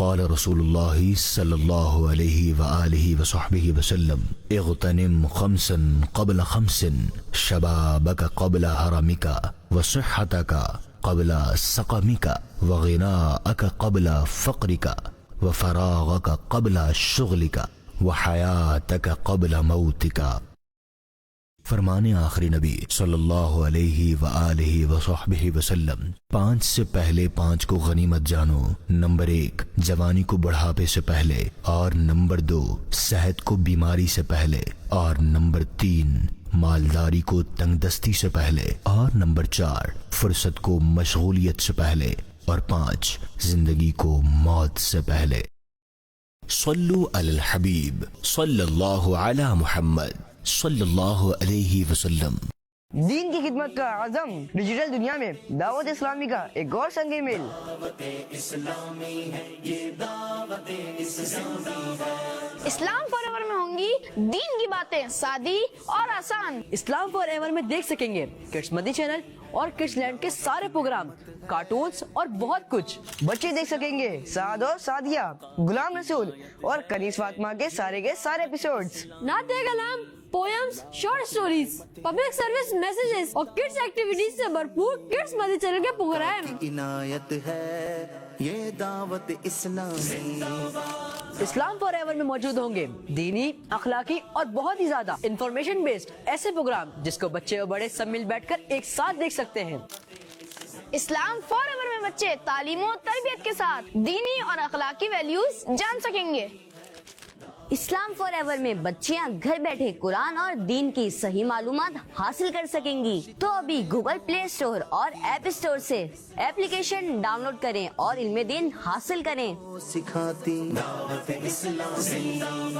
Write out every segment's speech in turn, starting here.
قال رسول الله صلى الله عليه وآله وصحبه وسلم اغتنم خمسا قبل خمس شبابك قبل هرمك وصحتك قبل سقمك وغناءك قبل فقرك وفراغك قبل شغلك وحياتك قبل موتك. فرمانے آخری نبی صلی اللہ علیہ وآلہ وصحبہ وسلم، 5 سے پہلے 5 کو غنیمت جانو. نمبر 1 جوانی کو بڑھاپے سے پہلے، اور نمبر 2 صحت کو بیماری سے پہلے، اور نمبر 3 مالداری کو تنگ دستی سے پہلے، اور نمبر 4 فرصت کو مشغولیت سے پہلے، اور 5 زندگی کو موت سے پہلے. صلو علی الحبیب صلی اللہ علی محمد صلی اللہ علیہ وسلم. دین کی خدمت کا عزم ڈیجیٹل دنیا میں دعوت اسلامی کا ایک اور سنگ میل. اسلام فار ایور میں ہوں گی دین کی باتیں سادی اور آسان. اسلام فار ایور میں دیکھ سکیں گے کڈس مدی چینل اور کڈس لینڈ کے سارے پروگرام، کارٹونز اور بہت کچھ. بچے دیکھ سکیں گے سعد اور سعدیہ، غلام رسول اور کنیز فاطمہ کے سارے ایپیسوڈز. نعت کلام، poems, short stories, public service messages اور کڈس ایکٹیویٹیز سے بھرپور کڈس مدی چینل کے پروگرام. عنایت ہے یہ دعوت اسلامی. اسلام فار ایور میں موجود ہوں گے دینی، اخلاقی اور بہت ہی زیادہ انفارمیشن بیسڈ ایسے پروگرام جس کو بچے اور بڑے سب مل بیٹھ کر ایک ساتھ دیکھ سکتے ہیں. اسلام فار ایور میں بچے تعلیم و تربیت کے ساتھ دینی اور اخلاقی ویلیوز جان سکیں گے. اسلام فار ایور میں بچیاں گھر بیٹھے قرآن اور دین کی صحیح معلومات حاصل کر سکیں گی. تو ابھی گوگل پلے اسٹور اور ایپ اسٹور سے ایپلیکیشن ڈاؤن لوڈ کریں اور علم دین حاصل کریں. سکھاتی دعوت اسلامی.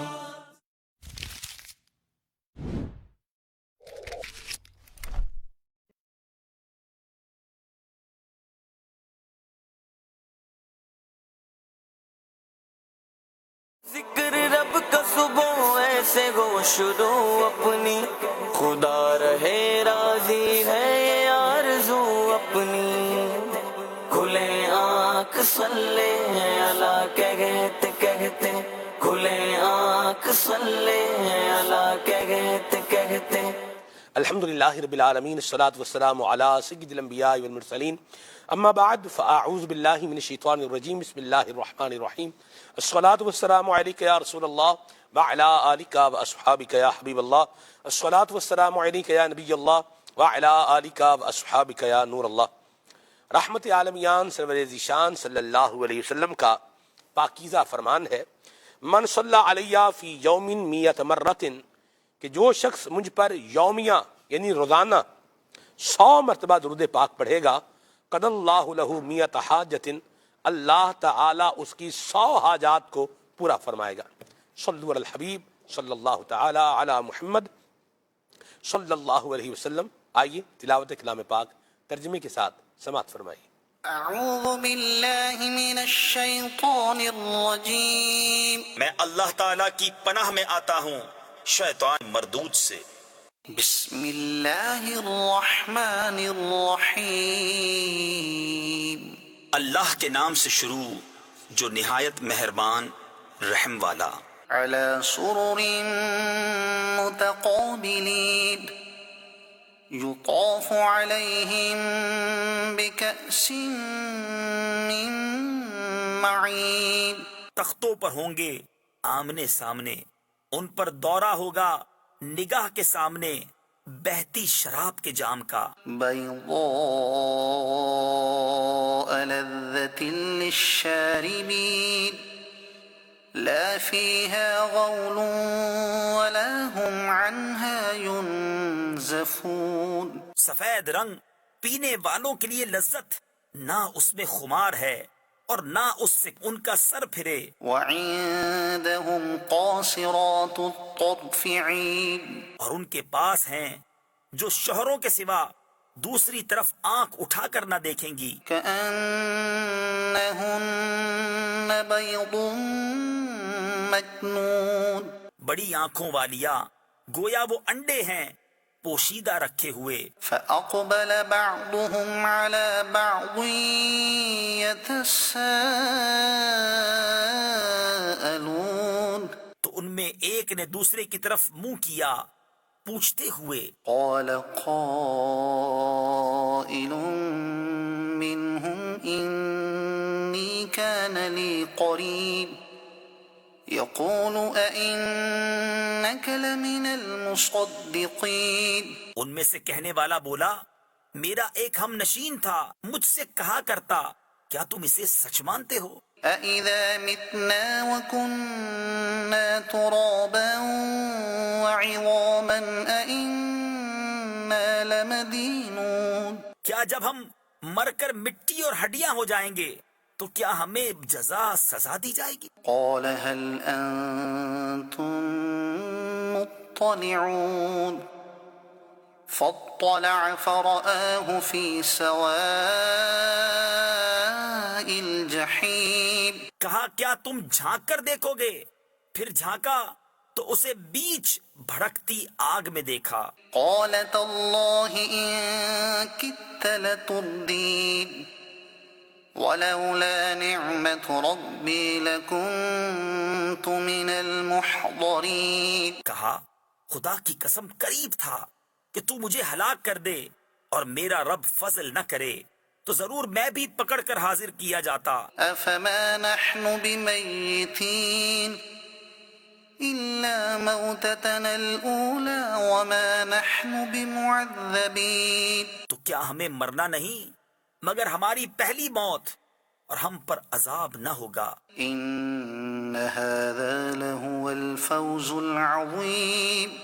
ذکر رب کا صبح ایسے گو شروع اپنی، خدا رہے راضی ہے آرزو اپنی. کھلے آنکھ صلی اللہ کہتے کہتے، کھلے آنکھ صلی اللہ کہتے کہتے. الحمدللہ رب العالمین، الصلاۃ والسلام علی سید الانبیاء والمرسلین، اما بعد فاعوذ باللہ من الشیطان الرجیم، بسم اللہ الرحمن الرحیم. الصلاۃ والسلام علیک یا رسول اللہ وعلی آلک واصحابک یا حبیب اللہ. الصلاۃ والسلام علیک یا نبی اللہ وعلی آلک واصحابک یا نور اللہ. رحمت عالمیان سرور ذیشان صلی اللہ علیہ وسلم کا پاکیزہ فرمان ہے، من صلی علیہ فی یوم 100 مرۃ، کہ جو شخص مجھ پر یومیہ یعنی روزانہ 100 مرتبہ درود پاک پڑھے گا، قضى اللہ لہ 100 حاجۃ، اللہ تعالی اس کی 100 حاجات کو پورا فرمائے گا. صلو علی الحبیب صلی اللہ تعالی علی محمد صلی اللہ علیہ وسلم. آئیے تلاوت کلام پاک ترجمے کے ساتھ سماعت فرمائیے. اعوذ باللہ من الشیطان الرجیم، میں اللہ تعالیٰ کی پناہ میں آتا ہوں شیطان مردود سے. بسم اللہ الرحمن الرحیم، اللہ کے نام سے شروع جو نہایت مہربان رحم والا. علی سرر متقابلین، یطاف علیہم بکأس من معین. تختوں پر ہوں گے آمنے سامنے، ان پر دورہ ہوگا نگاہ کے سامنے بہتی شراب کے جام کا. بیضاء لذۃ للشاربین، لا فیہا غول ولا هم عنہا ینزفون. سفید رنگ پینے والوں کے لیے لذت، نہ اس میں خمار ہے اور نہ اس سے ان کا سر پھرے. وعندهم قاصرات الطرف عین، اور ان کے پاس ہیں جو شوہروں کے سوا دوسری طرف آنکھ اٹھا کر نہ دیکھیں گی. کأنہن بیض مکنون، بڑی آنکھوں والیا گویا وہ انڈے ہیں پوشیدہ رکھے ہوئے. فأقبل بعضهم على بعض يتساءلون، ایک نے دوسرے کی طرف منہ کیا پوچھتے ہوئے قال قائل منهم إني كان لي قريب يقول أئنك لمن المصدقين ان میں سے کہنے والا بولا میرا ایک ہم نشین تھا مجھ سے کہا کرتا کیا تم اسے سچ مانتے ہو أَإِذَا مِتْنَا وَكُنَّا تُرَابًا وَعِظَامًا أَإِنَّا لَمَدِينُونَ کیا جب ہم مر کر مٹی اور ہڈیاں ہو جائیں گے تو کیا ہمیں جزا سزا دی جائے گی قال هل أنتم مطلعون فاطلع فرآه في سواء الجحيم کہا کیا تم جھانک کر دیکھو گے پھر جھانکا تو اسے بیچ بھڑکتی آگ میں دیکھا قال تالله إن كدت لتردين ولولا نعمة ربي لكنت من المحضرين کہا خدا کی قسم قریب تھا کہ تو مجھے ہلاک کر دے اور میرا رب فضل نہ کرے تو ضرور میں بھی پکڑ کر حاضر کیا جاتا أفما نحن بميتين إلا موتتنا الأولى وما نحن بمعذبين تو کیا ہمیں مرنا نہیں مگر ہماری پہلی موت اور ہم پر عذاب نہ ہوگا إن هذا لهو الفوز العظيم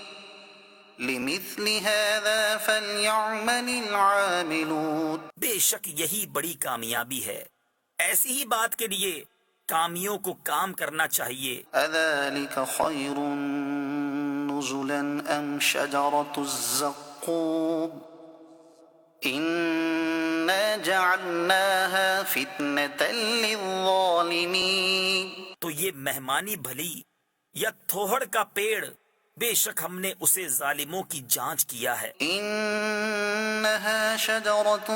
لمثل هذا فليعمل العاملون بے شک یہی بڑی کامیابی ہے ایسی ہی بات کے لیے کامیوں کو کام کرنا چاہیے أذلك خير نزلا أم شجرة الزقوم إنا جعلناها فتنة للظالمين تو یہ مہمانی بھلی یا تھوہڑ کا پیڑ بے شک ہم نے اسے ظالموں کی جانچ کیا ہے إنها شجرة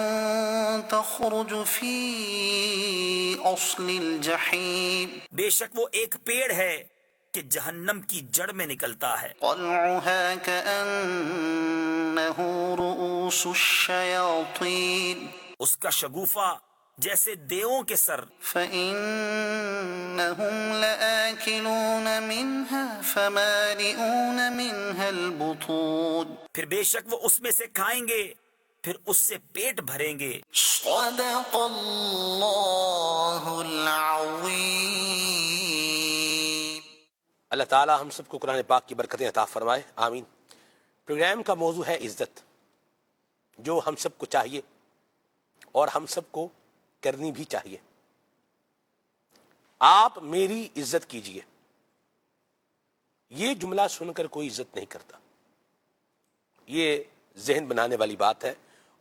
تخرج في أصل الجحيم بے شک وہ ایک پیڑ ہے کہ جہنم کی جڑ میں نکلتا ہے طلعها كأنه رؤوس الشياطين اس کا شگوفہ جیسے دیووں کے سر فإنهم لآكلون منها فمالئون منها البطون پھر بے شک وہ اس میں سے کھائیں گے پھر اس سے پیٹ بھریں گے صدق اللہ العظیم اللہ تعالی ہم سب کو قرآن پاک کی برکتیں عطا فرمائے آمین پروگرام کا موضوع ہے عزت جو ہم سب کو چاہیے اور ہم سب کو کرنی بھی چاہیے آپ میری عزت کیجئے یہ جملہ سن کر کوئی عزت نہیں کرتا یہ ذہن بنانے والی بات ہے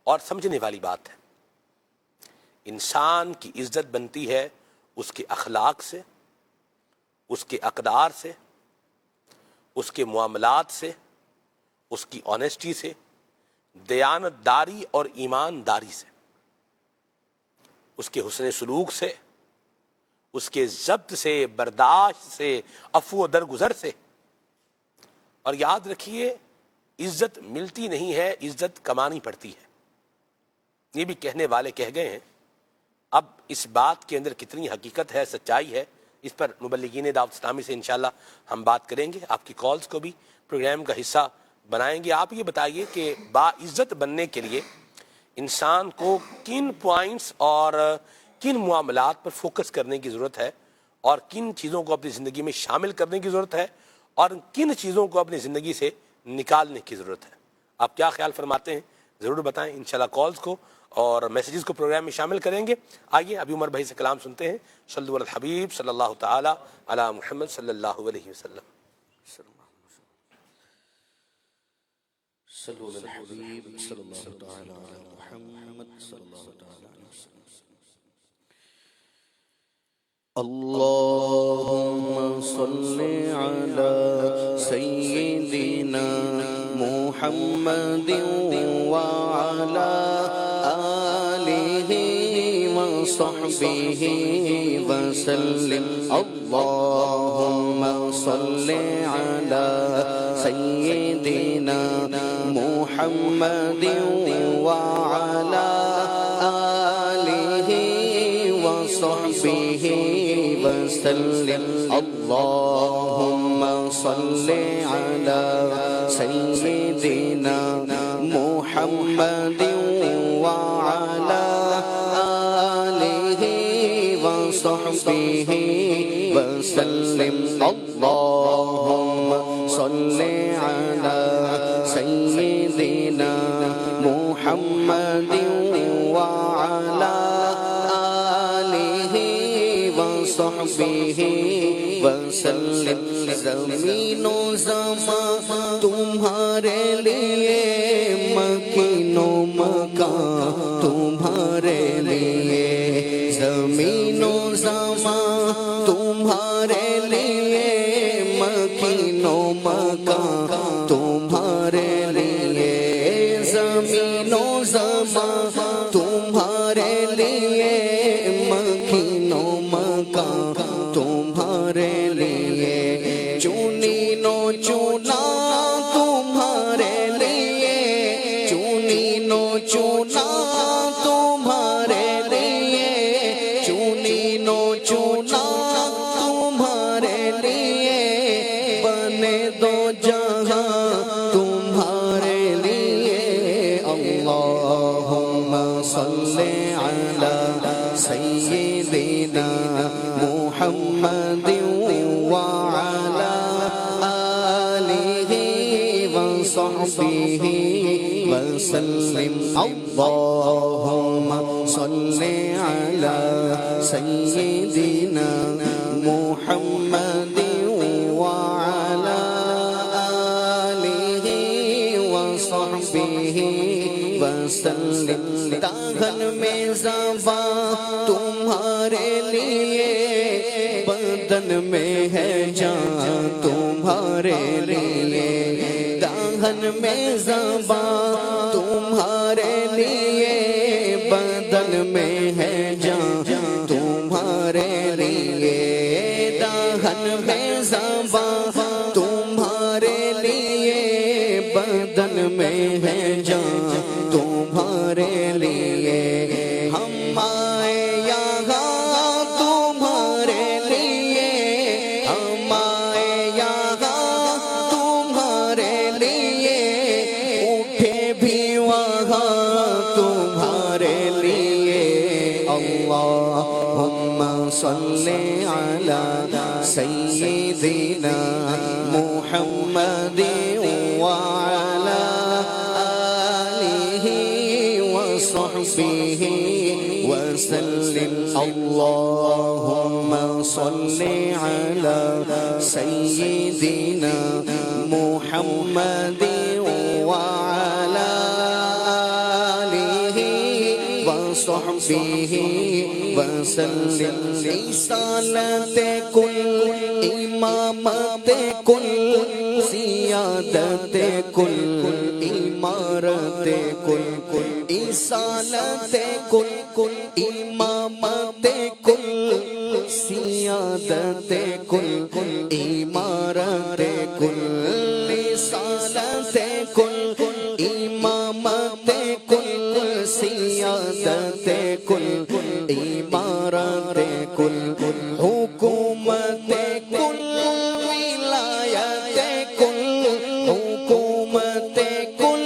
اور سمجھنے والی بات ہے انسان کی عزت بنتی ہے اس کے اخلاق سے اس کے اقدار سے اس کے معاملات سے اس کی آنیسٹی سے دیانت داری اور ایمانداری سے اس کے حسن سلوک سے اس کے ضبط سے برداشت سے عفو و درگزر سے اور یاد رکھیے عزت ملتی نہیں ہے عزت کمانی پڑتی ہے یہ بھی کہنے والے کہہ گئے ہیں اب اس بات کے اندر کتنی حقیقت ہے سچائی ہے اس پر مبلغین دعوت اسلامی سے انشاءاللہ ہم بات کریں گے آپ کی کالز کو بھی پروگرام کا حصہ بنائیں گے آپ یہ بتائیے کہ باعزت بننے کے لیے انسان کو کن پوائنٹس اور کن معاملات پر فوکس کرنے کی ضرورت ہے اور کن چیزوں کو اپنی زندگی میں شامل کرنے کی ضرورت ہے اور کن چیزوں کو اپنی زندگی سے نکالنے کی ضرورت ہے آپ کیا خیال فرماتے ہیں ضرور بتائیں انشاءاللہ کالز کو اور میسیجز کو پروگرام میں شامل کریں گے آئیے ابھی عمر بھائی سے کلام سنتے ہیں صلو علی الحبیب صلی اللہ تعالی علی محمد صلی اللہ علیہ وسلم صلو علی الحبیب صلی اللہ تعالی علی محمد صلی اللہ تعالی علیہ وسلم اللہم صلی علی سیدنا محمد وعلا آلہ وصحبہ وسلم اللہم صل على سيدنا محمد وعلى آله وصحبه وسلم اللهم صل على سيدنا محمد وعلى آله وصحبه وسلم اللهم صل على سيدنا محمد وعلى آله وصحبه وسلم زمین و زمان تمہارے لیے مکین و مکان تمہارے لیے زمین و زمان تمہارے لیے مکین و مکان تمہارے لیے زمین و زمان تمہارے لیے مکین و مکان تمہارے لیے چنی نو چنا تمہارے لیے چنی نو چنا تمہارے لیے چنی نو چنا تمہارے لیے بنے دو جہاں تمہارے لیے اللہم صل علی سیدنا محمد وعلى آله وصحبه وسلم اللهم صل على سيدنا محمد وعلى آله وصحبه وسلم داغن میں زبان تمہارے لیے بدن میں ہے جان تمہارے لیے داغن میں زبان تمہارے لیے بدن میں ہے جان تمہارے لیے داغن میں زبان تمہارے لیے بدن میں ہے جان تمہارے لیے ہم آئے یہاں تمہارے لیے ہم آئے یہاں تمہارے لیے اٹھے بھی وہاں تمہارے لیے اللہم صل علی سیدنا محمد وعلی آلہ وصحبہ وسلم اللہم صل علی سیدنا محمد وعلی آلہ وصحبہ وسلم رسالت کل امامت کل سیادت کل امارت کل رسالت کل امامت کل سیادت کل امارت کل رسالت کل امامت کل سیادت کل امارت کل حکومت کل ولایت کل حکومت کل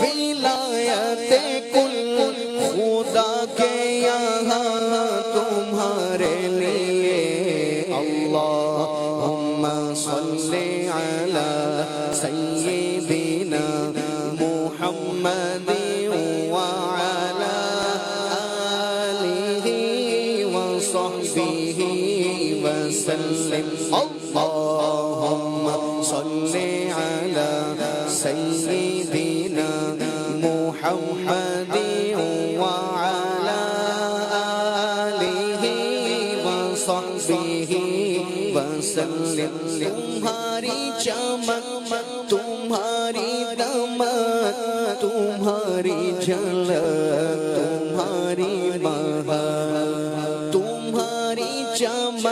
ولایت کل خدا کے یہاں تمہارے لیے اللہم صل علی سیدنا محمد وعلی آلہ وصحبہ وسلم اللہم صل علی سیدنا محمد وعلی آلہ وصحبہ وسلم تمہاری چمک تمہاری دمک تمہاری جھلک تمہاری مہک تمہاری چمک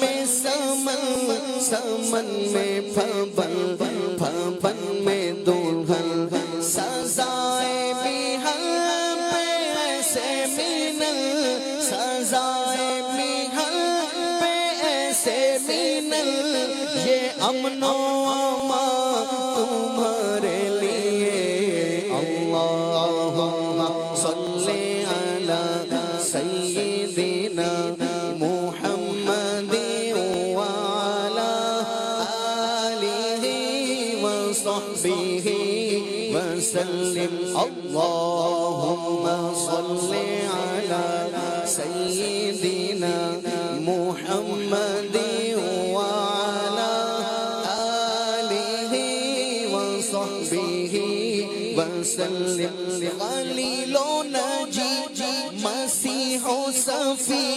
میں سمن سمن میں پھبن پھبن میں دلہن سزائے بہن پہ ایسے مینل سزائے بہن پہ ایسے مینل یہ امن و امان تمہارے لیے اللہم صلی علی سیدنا محمد وعلی آلہ وصحبہ وسلم اللہم صلی علی سیدنا محمد وعلی آلہ وصحبہ وسلم خلیل و نجی مسیح و صفی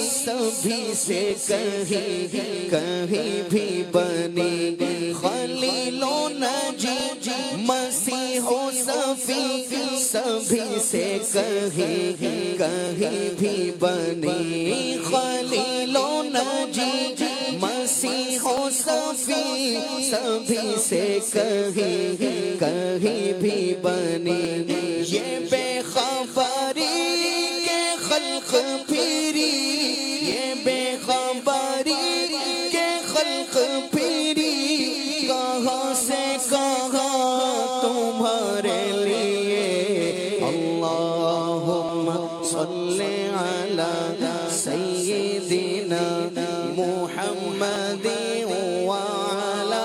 سبھی سے کہیں بھی بنی خلیل و نجی مسیح و صفی سبھی سے کہیں بھی بنی خلیل و نجی مسیح و صفی سبھی سے کہیں بھی بنی یہ بے خبری کے خلق پھری یہ بے خبری کے خلق پھری کہاں سے کہاں تمہارے لیے اللہم صلی علی سیدنا محمد وعلی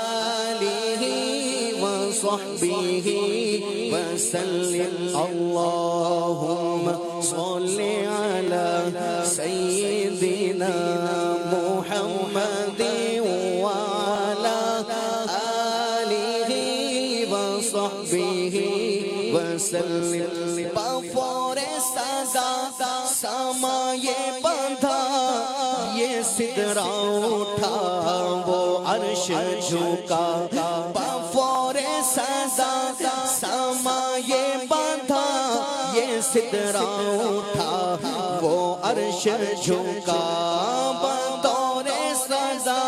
آلہ وصحبہ وسلم اللہم صلی علی سیدنا محمد وعلی آلہ وصحبہ وسلم بفور صدا سما یہ بندھا یہ سدرا اٹھا وہ عرش جھکا بفور صدا سما یہ بندھا یہ سدرا اٹھا وہ عرش جھکا بطور صدا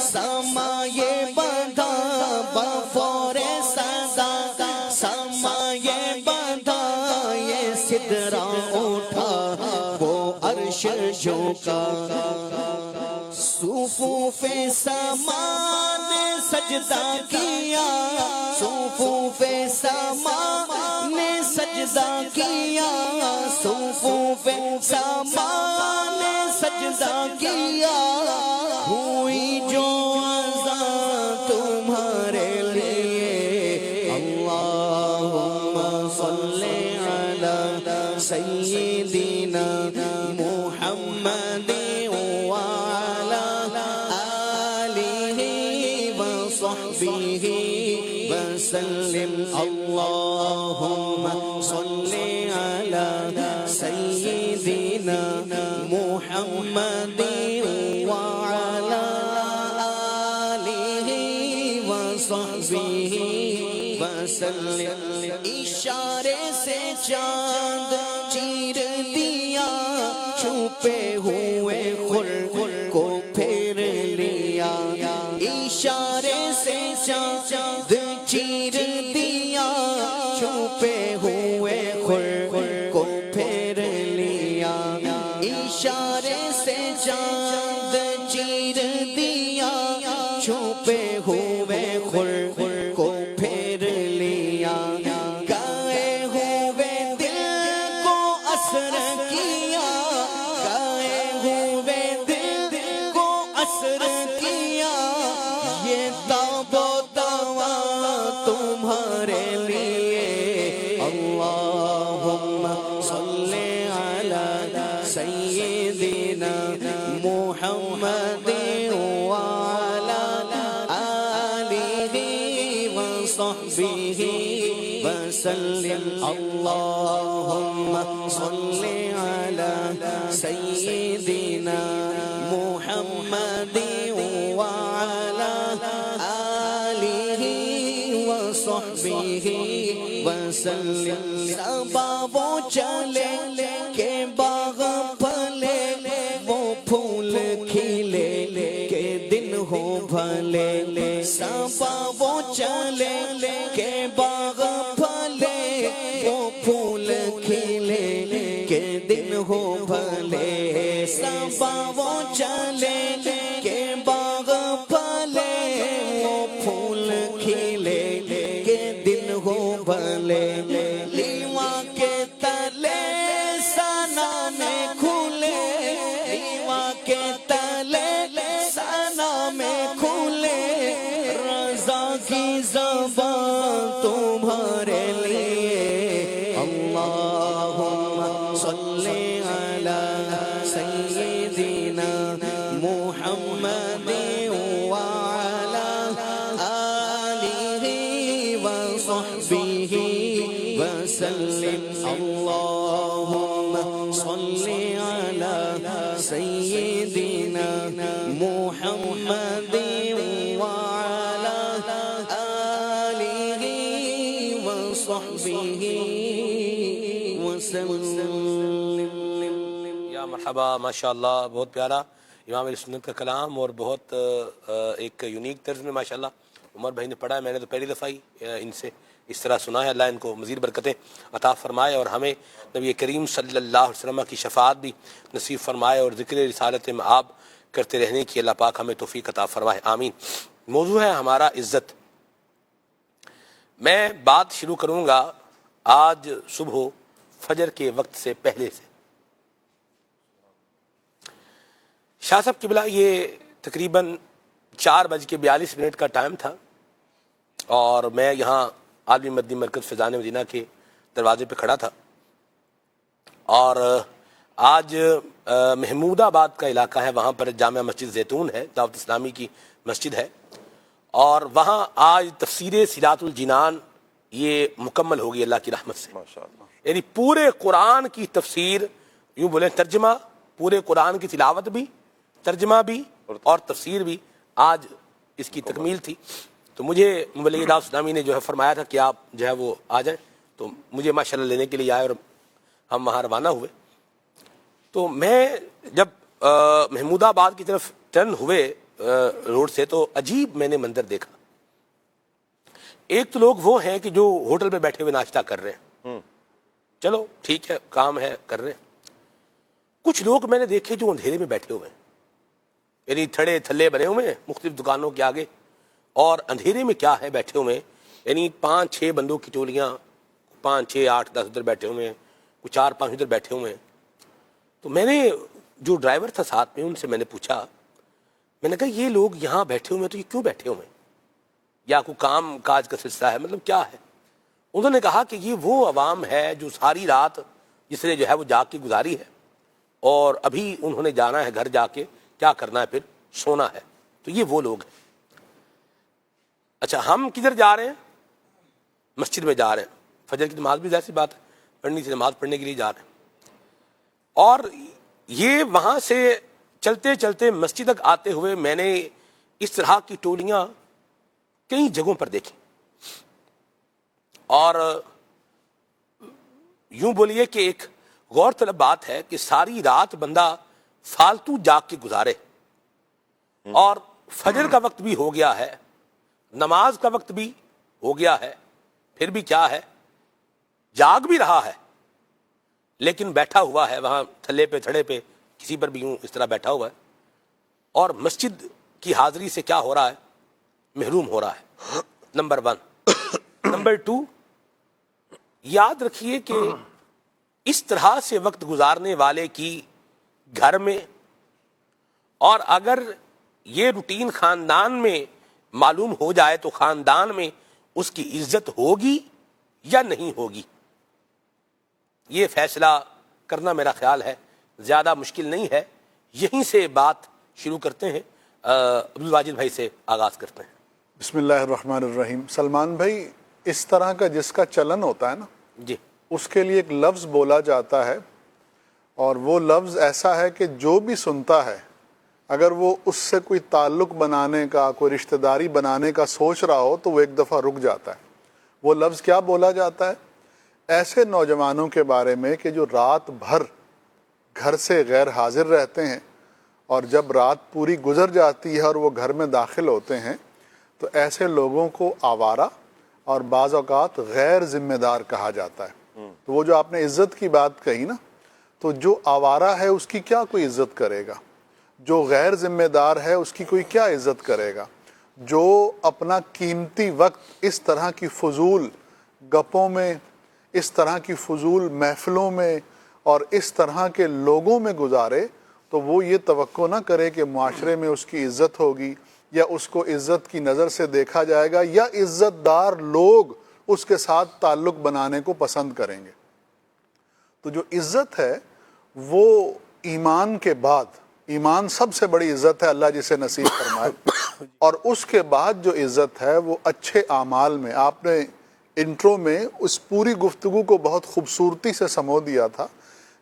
سما یہ بندھا بفور صدا سما یہ بندھا یہ سدرا اٹھا وہ عرش جھکا صفوف سما نے سجدہ کیا صفوف سما نے سجدہ کیا صفوف سما نے سجدہ کیا ہوئی جو اذان تمہارے لیے اللہم صلی علی سیدنا محمد وعلی آلہ وصحبہ وسلم اللہم صلی علی سیدنا محمد وعلی آلہ وصحبہ وسلم اشارے سے چاند چیر دیا چھپے ہوئے خل کو پھیر لیا اشارے سے چاند چیر دیا چھپے ہوئے خل کو پھیر لیا اشارے سے چاند چیر دیا چھپے ہوئے خل کو پھیر لیا گائے ہوئے دل کو اثر کیا گائے ہوئے دل کو اثر کیا یہ تاب و دوا تمہارے لیے اللہم صلی علی سیدنا محمد وعلی آلہ وصحبہ وسلم اللہم صلی علی سیدنا محمد وعلی آلہ وصحبہ وسلم صبا وہ چلے کہ باغ پھلے ہو بھلے صبا وہ چلے کہ باغ پھلے وہ پھول کھلے کہ دن ہو بھلے صبا وہ چلے کہ باغ پھلے وہ پھول کھلے کہ دن ہو بھلے لیوا کے تلے سنا میں کھلے لیوا کے تلے سنا میں کھلے رضا کی زبان تمہارے لیے اللہم صلی علی سیدنا محمد وعلی آلہ وصحبہ وسلم اللہم صلی علی سیدنا محمد وعلی آلہ وصحبہ وسلم. یا مرحبا، ماشاءاللہ، بہت پیارا امام اہل سنت کا کلام اور بہت ایک یونیک طرز میں ماشاءاللہ عمر بھائی نے پڑھا ہے. میں نے تو پہلی دفعہ ہی ان سے اس طرح سنا ہے. اللہ ان کو مزید برکتیں عطا فرمائے اور ہمیں نبی کریم صلی اللہ علیہ وسلم کی شفاعت بھی نصیب فرمائے اور ذکر رسالت مآب کرتے رہنے کی اللہ پاک ہمیں توفیق عطا فرمائے، آمین. موضوع ہے ہمارا عزت. میں بات شروع کروں گا آج صبح فجر کے وقت سے پہلے سے. شاہ صاحب قبلہ یہ تقریباً 4:42 کا ٹائم تھا اور میں یہاں عالمی مدنی مرکز فیضان مدینہ کے دروازے پہ کھڑا تھا اور آج محمود آباد کا علاقہ ہے، وہاں پر جامع مسجد زیتون ہے، دعوت اسلامی کی مسجد ہے، اور وہاں آج تفسیر سیرات الجنان یہ مکمل ہوگی اللہ کی رحمت سے. یعنی پورے قرآن کی تفسیر، یوں بولیں ترجمہ، پورے قرآن کی تلاوت بھی، ترجمہ بھی اور تفسیر بھی آج اس کی تکمیل تھی. تو مجھے مبلغ دعوت اسلامی نے جو ہے فرمایا تھا کہ آپ جو ہے وہ آ جائیں، تو مجھے ماشاءاللہ لینے کے لیے آئے اور ہم وہاں روانہ ہوئے. تو میں جب محمود آباد کی طرف ٹرن ہوئے روڈ سے تو عجیب میں نے منظر دیکھا. ایک تو لوگ وہ ہیں کہ جو ہوٹل پہ بیٹھے ہوئے ناشتہ کر رہے ہیں، چلو ٹھیک ہے، کام ہے، کر رہے ہیں. کچھ لوگ میں نے دیکھے جو اندھیرے میں بیٹھے ہوئے ہیں، یعنی تھڑے تھلے بنے ہوئے ہیں مختلف دکانوں کے آگے، اور اندھیرے میں کیا ہے بیٹھے ہوئے ہیں. یعنی 5-6 بندوں کی ٹولیاں، 5 6 8 10 ادھر بیٹھے ہوئے ہیں، کچھ 4 5 ادھر بیٹھے ہوئے ہیں. تو میں نے جو ڈرائیور تھا ساتھ میں ان سے میں نے پوچھا، میں نے کہا یہ لوگ یہاں بیٹھے ہوئے ہیں تو یہ کیوں بیٹھے ہوئے ہیں، یا کوئی کام کاج کا سلسلہ ہے، مطلب کیا ہے؟ انہوں نے کہا کہ یہ وہ عوام ہے جو ساری رات جس نے جو ہے وہ جاگ کے گزاری ہے اور ابھی انہوں نے جانا ہے گھر، جا کے کیا کرنا ہے، پھر سونا ہے. تو یہ وہ لوگ ہیں. اچھا، ہم کدھر جا رہے ہیں؟ مسجد میں جا رہے ہیں. فجر کی نماز بھی ظاہر سی بات ہے پڑھنی تھی، نماز پڑھنے کے لیے جا رہے ہیں. اور یہ وہاں سے چلتے چلتے مسجد تک آتے ہوئے میں نے اس طرح کی ٹولیاں کئی جگہوں پر دیکھی. اور یوں بولیے کہ ایک غور طلب بات ہے کہ ساری رات بندہ فالتو جاگ کے گزارے اور فجر کا وقت بھی ہو گیا ہے، نماز کا وقت بھی ہو گیا ہے، پھر بھی کیا ہے، جاگ بھی رہا ہے لیکن بیٹھا ہوا ہے وہاں تھلے پہ تھڑے پہ کسی پر بھی یوں اس طرح بیٹھا ہوا ہے. اور مسجد کی حاضری سے کیا ہو رہا ہے، محروم ہو رہا ہے. نمبر 1. نمبر 2، یاد رکھیے کہ اس طرح سے وقت گزارنے والے کی گھر میں، اور اگر یہ روٹین خاندان میں معلوم ہو جائے تو خاندان میں اس کی عزت ہوگی یا نہیں ہوگی. یہ فیصلہ کرنا میرا خیال ہے زیادہ مشکل نہیں ہے. یہیں سے بات شروع کرتے ہیں. عبدالواجد بھائی سے آغاز کرتے ہیں. بسم اللہ الرحمن الرحیم. سلمان بھائی، اس طرح کا جس کا چلن ہوتا ہے نا جی، اس کے لیے ایک لفظ بولا جاتا ہے، اور وہ لفظ ایسا ہے کہ جو بھی سنتا ہے اگر وہ اس سے کوئی تعلق بنانے کا، کوئی رشتہ داری بنانے کا سوچ رہا ہو تو وہ ایک دفعہ رک جاتا ہے. وہ لفظ کیا بولا جاتا ہے؟ ایسے نوجوانوں کے بارے میں کہ جو رات بھر گھر سے غیر حاضر رہتے ہیں اور جب رات پوری گزر جاتی ہے اور وہ گھر میں داخل ہوتے ہیں تو ایسے لوگوں کو آوارہ اور بعض اوقات غیر ذمہ دار کہا جاتا ہے. تو وہ جو آپ نے عزت کی بات کہی نا، تو جو آوارہ ہے اس کی کیا کوئی عزت کرے گا، جو غیر ذمہ دار ہے اس کی کوئی کیا عزت کرے گا، جو اپنا قیمتی وقت اس طرح کی فضول گپوں میں، اس طرح کی فضول محفلوں میں اور اس طرح کے لوگوں میں گزارے، تو وہ یہ توقع نہ کرے کہ معاشرے میں اس کی عزت ہوگی یا اس کو عزت کی نظر سے دیکھا جائے گا یا عزت دار لوگ اس کے ساتھ تعلق بنانے کو پسند کریں گے. تو جو عزت ہے وہ ایمان کے بعد، ایمان سب سے بڑی عزت ہے، اللہ جسے نصیب فرمائے، اور اس کے بعد جو عزت ہے وہ اچھے اعمال میں. آپ نے انٹرو میں اس پوری گفتگو کو بہت خوبصورتی سے سمو دیا تھا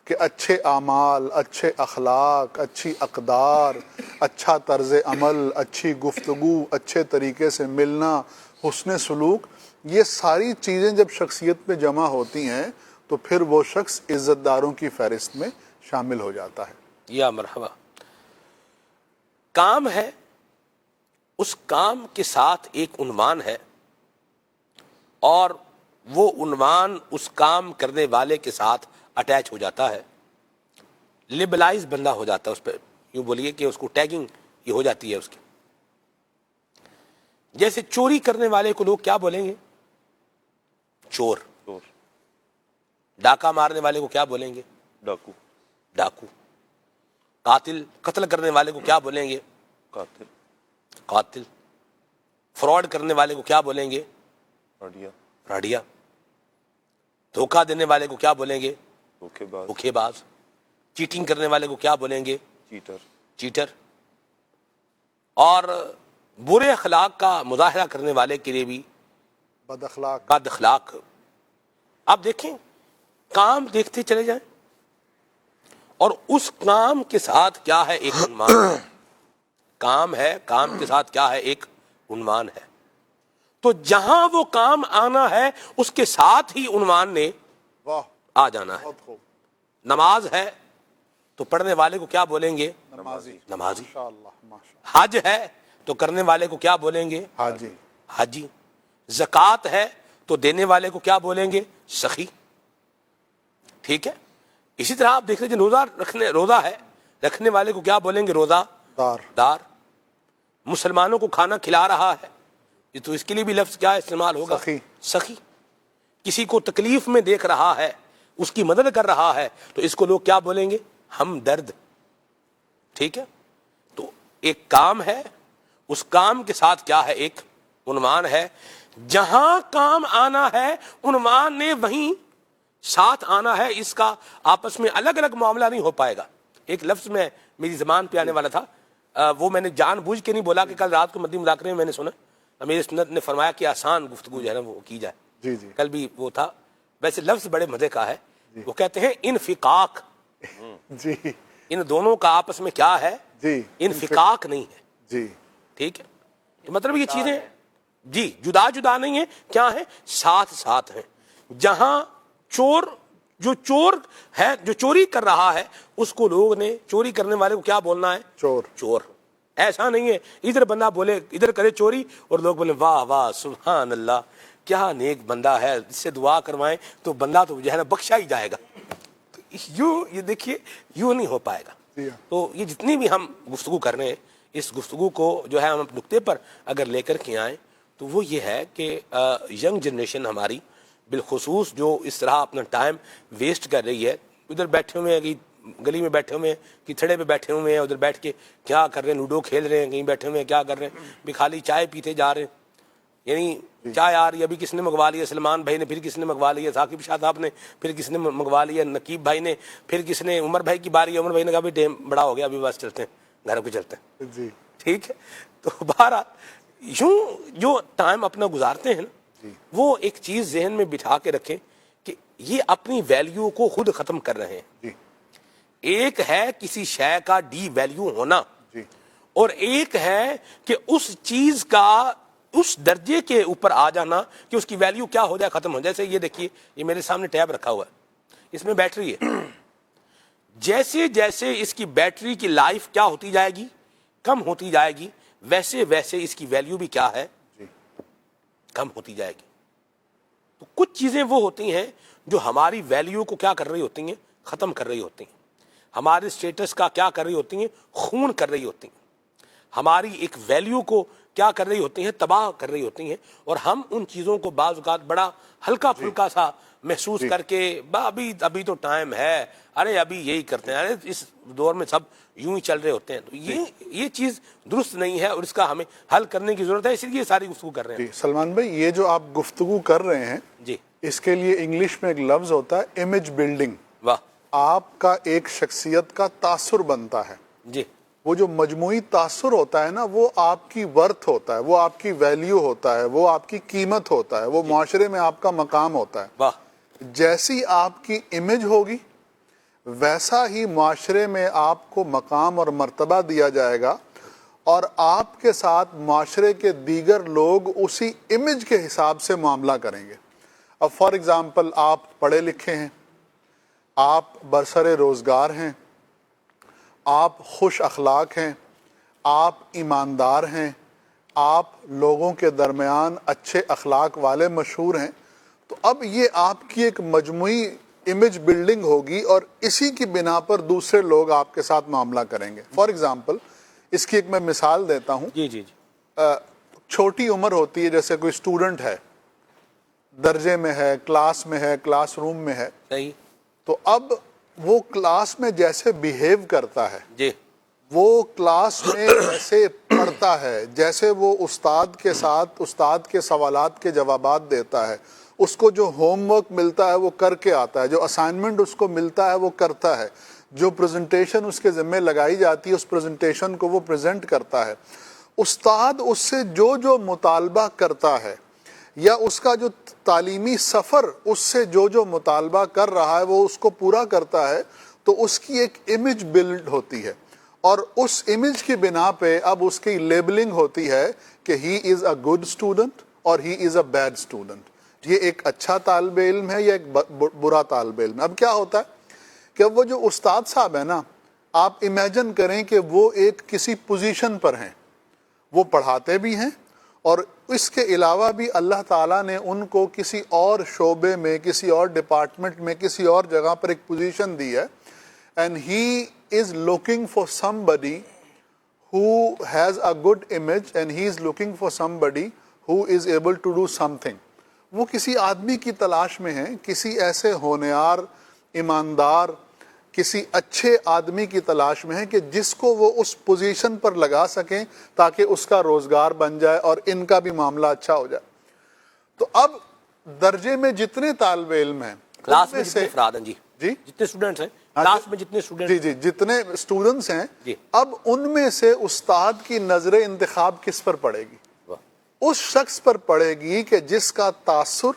کہ اچھے اعمال، اچھے اخلاق، اچھی اقدار، اچھا طرز عمل، اچھی گفتگو، اچھے طریقے سے ملنا، حسن سلوک، یہ ساری چیزیں جب شخصیت میں جمع ہوتی ہیں تو پھر وہ شخص عزت داروں کی فہرست میں شامل ہو جاتا ہے. یا مرحبا. کام ہے، اس کام کے ساتھ ایک عنوان ہے اور وہ عنوان اس کام کرنے والے کے ساتھ اٹیچ ہو جاتا ہے، لیبلائز بندہ ہو جاتا ہے اس پہ، یوں بولیے کہ اس کو ٹیگنگ یہ ہو جاتی ہے اس کی. جیسے چوری کرنے والے کو لوگ کیا بولیں گے؟ چور. ڈاکہ مارنے والے کو کیا بولیں گے؟ ڈاکو. ڈاکو. قاتل، قتل کرنے والے کو کیا بولیں گے؟ قاتل. قاتل. فراڈ کرنے والے کو کیا بولیں گے؟ راڈیا. راڈیا. دھوکہ دینے والے کو کیا بولیں گے؟ دھوکے باز. چیٹنگ کرنے والے کو کیا بولیں گے؟ چیٹر. چیٹر. اور برے اخلاق کا مظاہرہ کرنے والے کے لیے بھی بد اخلاق. بد اخلاق. آپ دیکھیں، کام دیکھتے چلے جائیں اور اس کام کے ساتھ کیا ہے؟ ایک عنوان. کام ہے، کام کے ساتھ کیا ہے؟ ایک عنوان ہے. تو جہاں وہ کام آنا ہے اس کے ساتھ ہی عنوان نے آ جانا ہے. نماز ہے تو پڑھنے والے کو کیا بولیں گے؟ نمازی. نمازی. ماشاءاللہ. حج ہے تو کرنے والے کو کیا بولیں گے؟ حاجی. حاجی. زکوٰۃ ہے تو دینے والے کو کیا بولیں گے؟ سخی. ٹھیک ہے. اسی طرح آپ دیکھ لیجیے، روزہ ہے، رکھنے والے کو کیا بولیں گے؟ روزہ دار. مسلمانوں کو کھانا کھلا رہا ہے تو اس کے لیے بھی لفظ کیا استعمال ہوگا؟ سخی. سخی. کسی کو تکلیف میں دیکھ رہا ہے، اس کی مدد کر رہا ہے تو اس کو لوگ کیا بولیں گے؟ ہمدرد. ٹھیک ہے. تو ایک کام ہے، اس کام کے ساتھ کیا ہے؟ ایک عنوان ہے. جہاں کام آنا ہے عنوان نے وہیں ساتھ آنا ہے. اس کا آپس میں الگ الگ معاملہ نہیں ہو پائے گا. ایک لفظ میں میری زبان پہ آنے والا تھا، وہ میں نے جان بوجھ کے نہیں بولا کہ کل رات کو مدنی مذاکرے میں نے سنا امیر سنت نے فرمایا کہ آسان گفتگو جو ہے نا وہ کی جائے. جی جی. کل بھی وہ تھا. ویسے لفظ بڑے مزے کا ہے. وہ کہتے ہیں انفقاق. جی. ان دونوں کا آپس میں کیا ہے؟ جی. انفقاق نہیں ہے. جی. ٹھیک ہے. مطلب یہ چیزیں جی جدا جدا نہیں ہیں، کیا ہیں؟ ساتھ ساتھ ہیں. جہاں جو چور ہے، جو چوری کر رہا ہے، اس کو لوگ نے چوری کرنے والے کو کیا بولنا ہے؟ چور. چور. ایسا نہیں ہے ادھر بندہ بولے، ادھر کرے چوری اور لوگ بولے واہ واہ سبحان اللہ کیا نیک بندہ ہے، اس سے دعا کروائیں تو بندہ تو جو ہے نا بخشا ہی جائے گا. یہ دیکھیے یوں نہیں ہو پائے گا. تو یہ جتنی بھی ہم گفتگو کر رہے ہیں، اس گفتگو کو جو ہے ہم نقطے پر اگر لے کر کے آئیں تو وہ یہ ہے کہ ینگ جنریشن ہماری بالخصوص جو اس طرح اپنا ٹائم ویسٹ کر رہی ہے، ادھر بیٹھے ہوئے ہیں کہ گلی میں بیٹھے ہوئے ہیں کہ تھڑے پہ بیٹھے ہوئے ہیں، ادھر بیٹھ کے کیا کر رہے ہیں؟ لوڈو کھیل رہے ہیں. کہیں بیٹھے ہوئے ہیں کیا کر رہے ہیں؟ بھی خالی چائے پیتے جا رہے ہیں. یعنی چائے آ رہی ہے، ابھی کس نے منگوا لیا؟ سلمان بھائی نے. پھر کس نے منگوا لیا؟ ثاقب شاہ صاحب نے. پھر کس نے منگوا لیا؟ نقیب بھائی نے. پھر کس نے؟ عمر بھائی کی باری ہے. عمر بھائی نے کہا بھی ٹائم بڑا ہو گیا، ابھی بس چلتے ہیں گھر کو چلتے ہیں. جی. ٹھیک ہے. تو بہرحال یوں جو ٹائم اپنا گزارتے ہیں وہ ایک چیز ذہن میں بٹھا کے رکھیں کہ یہ اپنی ویلیو کو خود ختم کر رہے ہیں. ایک ہے کسی شے کا ڈی ویلیو ہونا، اور ایک ہے کہ اس چیز کا اس درجے کے اوپر آ جانا کہ اس کی ویلیو کیا ہو جائے، ختم ہو جائے. جیسے یہ دیکھیے، یہ میرے سامنے ٹیب رکھا ہوا ہے، اس میں بیٹری ہے. جیسے جیسے اس کی بیٹری کی لائف کیا ہوتی جائے گی, کم ہوتی جائے گی, ویسے ویسے اس کی ویلیو بھی کیا ہے, کم ہوتی جائے گی. تو کچھ چیزیں وہ ہوتی ہیں جو ہماری ویلیو کو کیا کر رہی ہوتی ہیں, ختم کر رہی ہوتی ہیں. ہمارے اسٹیٹس کا کیا کر رہی ہوتی ہیں, خون کر رہی ہوتی ہیں. ہماری ایک ویلیو کو کیا کر رہی ہوتی ہیں, تباہ کر رہی ہوتی ہیں. اور ہم ان چیزوں کو بعض اوقات بڑا ہلکا پھلکا سا محسوس کر کے ابھی تو ٹائم ہے, ارے ابھی یہی کرتے ہیں, ارے اس دور میں سب یوں ہی چل رہے ہوتے ہیں. تو یہ چیز درست نہیں ہے اور اس کا ہمیں حل کرنے کی ضرورت ہے, اس لیے ساری گفتگو کر رہے ہیں. سلمان بھائی, یہ جو آپ گفتگو کر رہے ہیں جی, اس کے لیے انگلش میں ایک لفظ ہوتا ہے امیج بلڈنگ. واہ. آپ کا ایک شخصیت کا تاثر بنتا ہے. جی, وہ جو مجموعی تاثر ہوتا ہے نا, وہ آپ کی ورتھ ہوتا ہے, وہ آپ کی ویلیو ہوتا ہے, وہ آپ کی قیمت ہوتا ہے, وہ معاشرے میں آپ کا مقام ہوتا ہے. واہ. جیسی آپ کی امیج ہوگی ویسا ہی معاشرے میں آپ کو مقام اور مرتبہ دیا جائے گا, اور آپ کے ساتھ معاشرے کے دیگر لوگ اسی امیج کے حساب سے معاملہ کریں گے. اب فار ایگزامپل, آپ پڑھے لکھے ہیں, آپ برسر روزگار ہیں, آپ خوش اخلاق ہیں, آپ ایماندار ہیں, آپ لوگوں کے درمیان اچھے اخلاق والے مشہور ہیں, تو اب یہ آپ کی ایک مجموعی امیج بلڈنگ ہوگی اور اسی کی بنا پر دوسرے لوگ آپ کے ساتھ معاملہ کریں گے. فار ایگزامپل, اس کی ایک میں مثال دیتا ہوں. جی جی جی. چھوٹی عمر ہوتی ہے, جیسے کوئی اسٹوڈنٹ ہے, درجے میں ہے, کلاس میں ہے, کلاس روم میں ہے, صحیح, تو اب وہ کلاس میں جیسے بیہیو کرتا ہے, جی, وہ کلاس میں جیسے پڑھتا ہے, جیسے وہ استاد کے ساتھ استاد کے سوالات کے جوابات دیتا ہے, اس کو جو ہوم ورک ملتا ہے وہ کر کے آتا ہے, جو اسائنمنٹ اس کو ملتا ہے وہ کرتا ہے, جو پریزنٹیشن اس کے ذمہ لگائی جاتی ہے اس پریزنٹیشن کو وہ پریزنٹ کرتا ہے. استاد اس سے جو مطالبہ کرتا ہے یا اس کا جو تعلیمی سفر اس سے جو مطالبہ کر رہا ہے وہ اس کو پورا کرتا ہے, تو اس کی ایک امیج بلڈ ہوتی ہے, اور اس امیج کی بنا پہ اب اس کی لیبلنگ ہوتی ہے کہ ہی از اے گڈ اسٹوڈنٹ اور ہی از اے بیڈ اسٹوڈنٹ. یہ ایک اچھا طالب علم ہے یا ایک برا طالب علم ہے. اب کیا ہوتا ہے کہ وہ جو استاد صاحب ہیں نا, آپ امیجن کریں کہ وہ ایک کسی پوزیشن پر ہیں, وہ پڑھاتے بھی ہیں, اور اس کے علاوہ بھی اللہ تعالیٰ نے ان کو کسی اور شعبے میں, کسی اور ڈپارٹمنٹ میں, کسی اور جگہ پر ایک پوزیشن دی ہے, and he is looking for somebody who has a good image and he is looking for somebody who is able to do something. وہ کسی آدمی کی تلاش میں ہیں, کسی ایسے ہونہار, ایماندار, کسی اچھے آدمی کی تلاش میں ہیں کہ جس کو وہ اس پوزیشن پر لگا سکیں تاکہ اس کا روزگار بن جائے اور ان کا بھی معاملہ اچھا ہو جائے. تو اب درجے میں جتنے طالب علم ہیں, کلاس میں جتنے افراد ہیں, جی جی, جتنے اسٹوڈنٹس ہیں کلاس میں, جتنے اسٹوڈنٹس, جی جی, جتنے اسٹوڈنٹس ہیں, اب ان میں سے استاد کی نظر انتخاب کس پر پڑے گی؟ اس شخص پر پڑے گی کہ جس کا تاثر,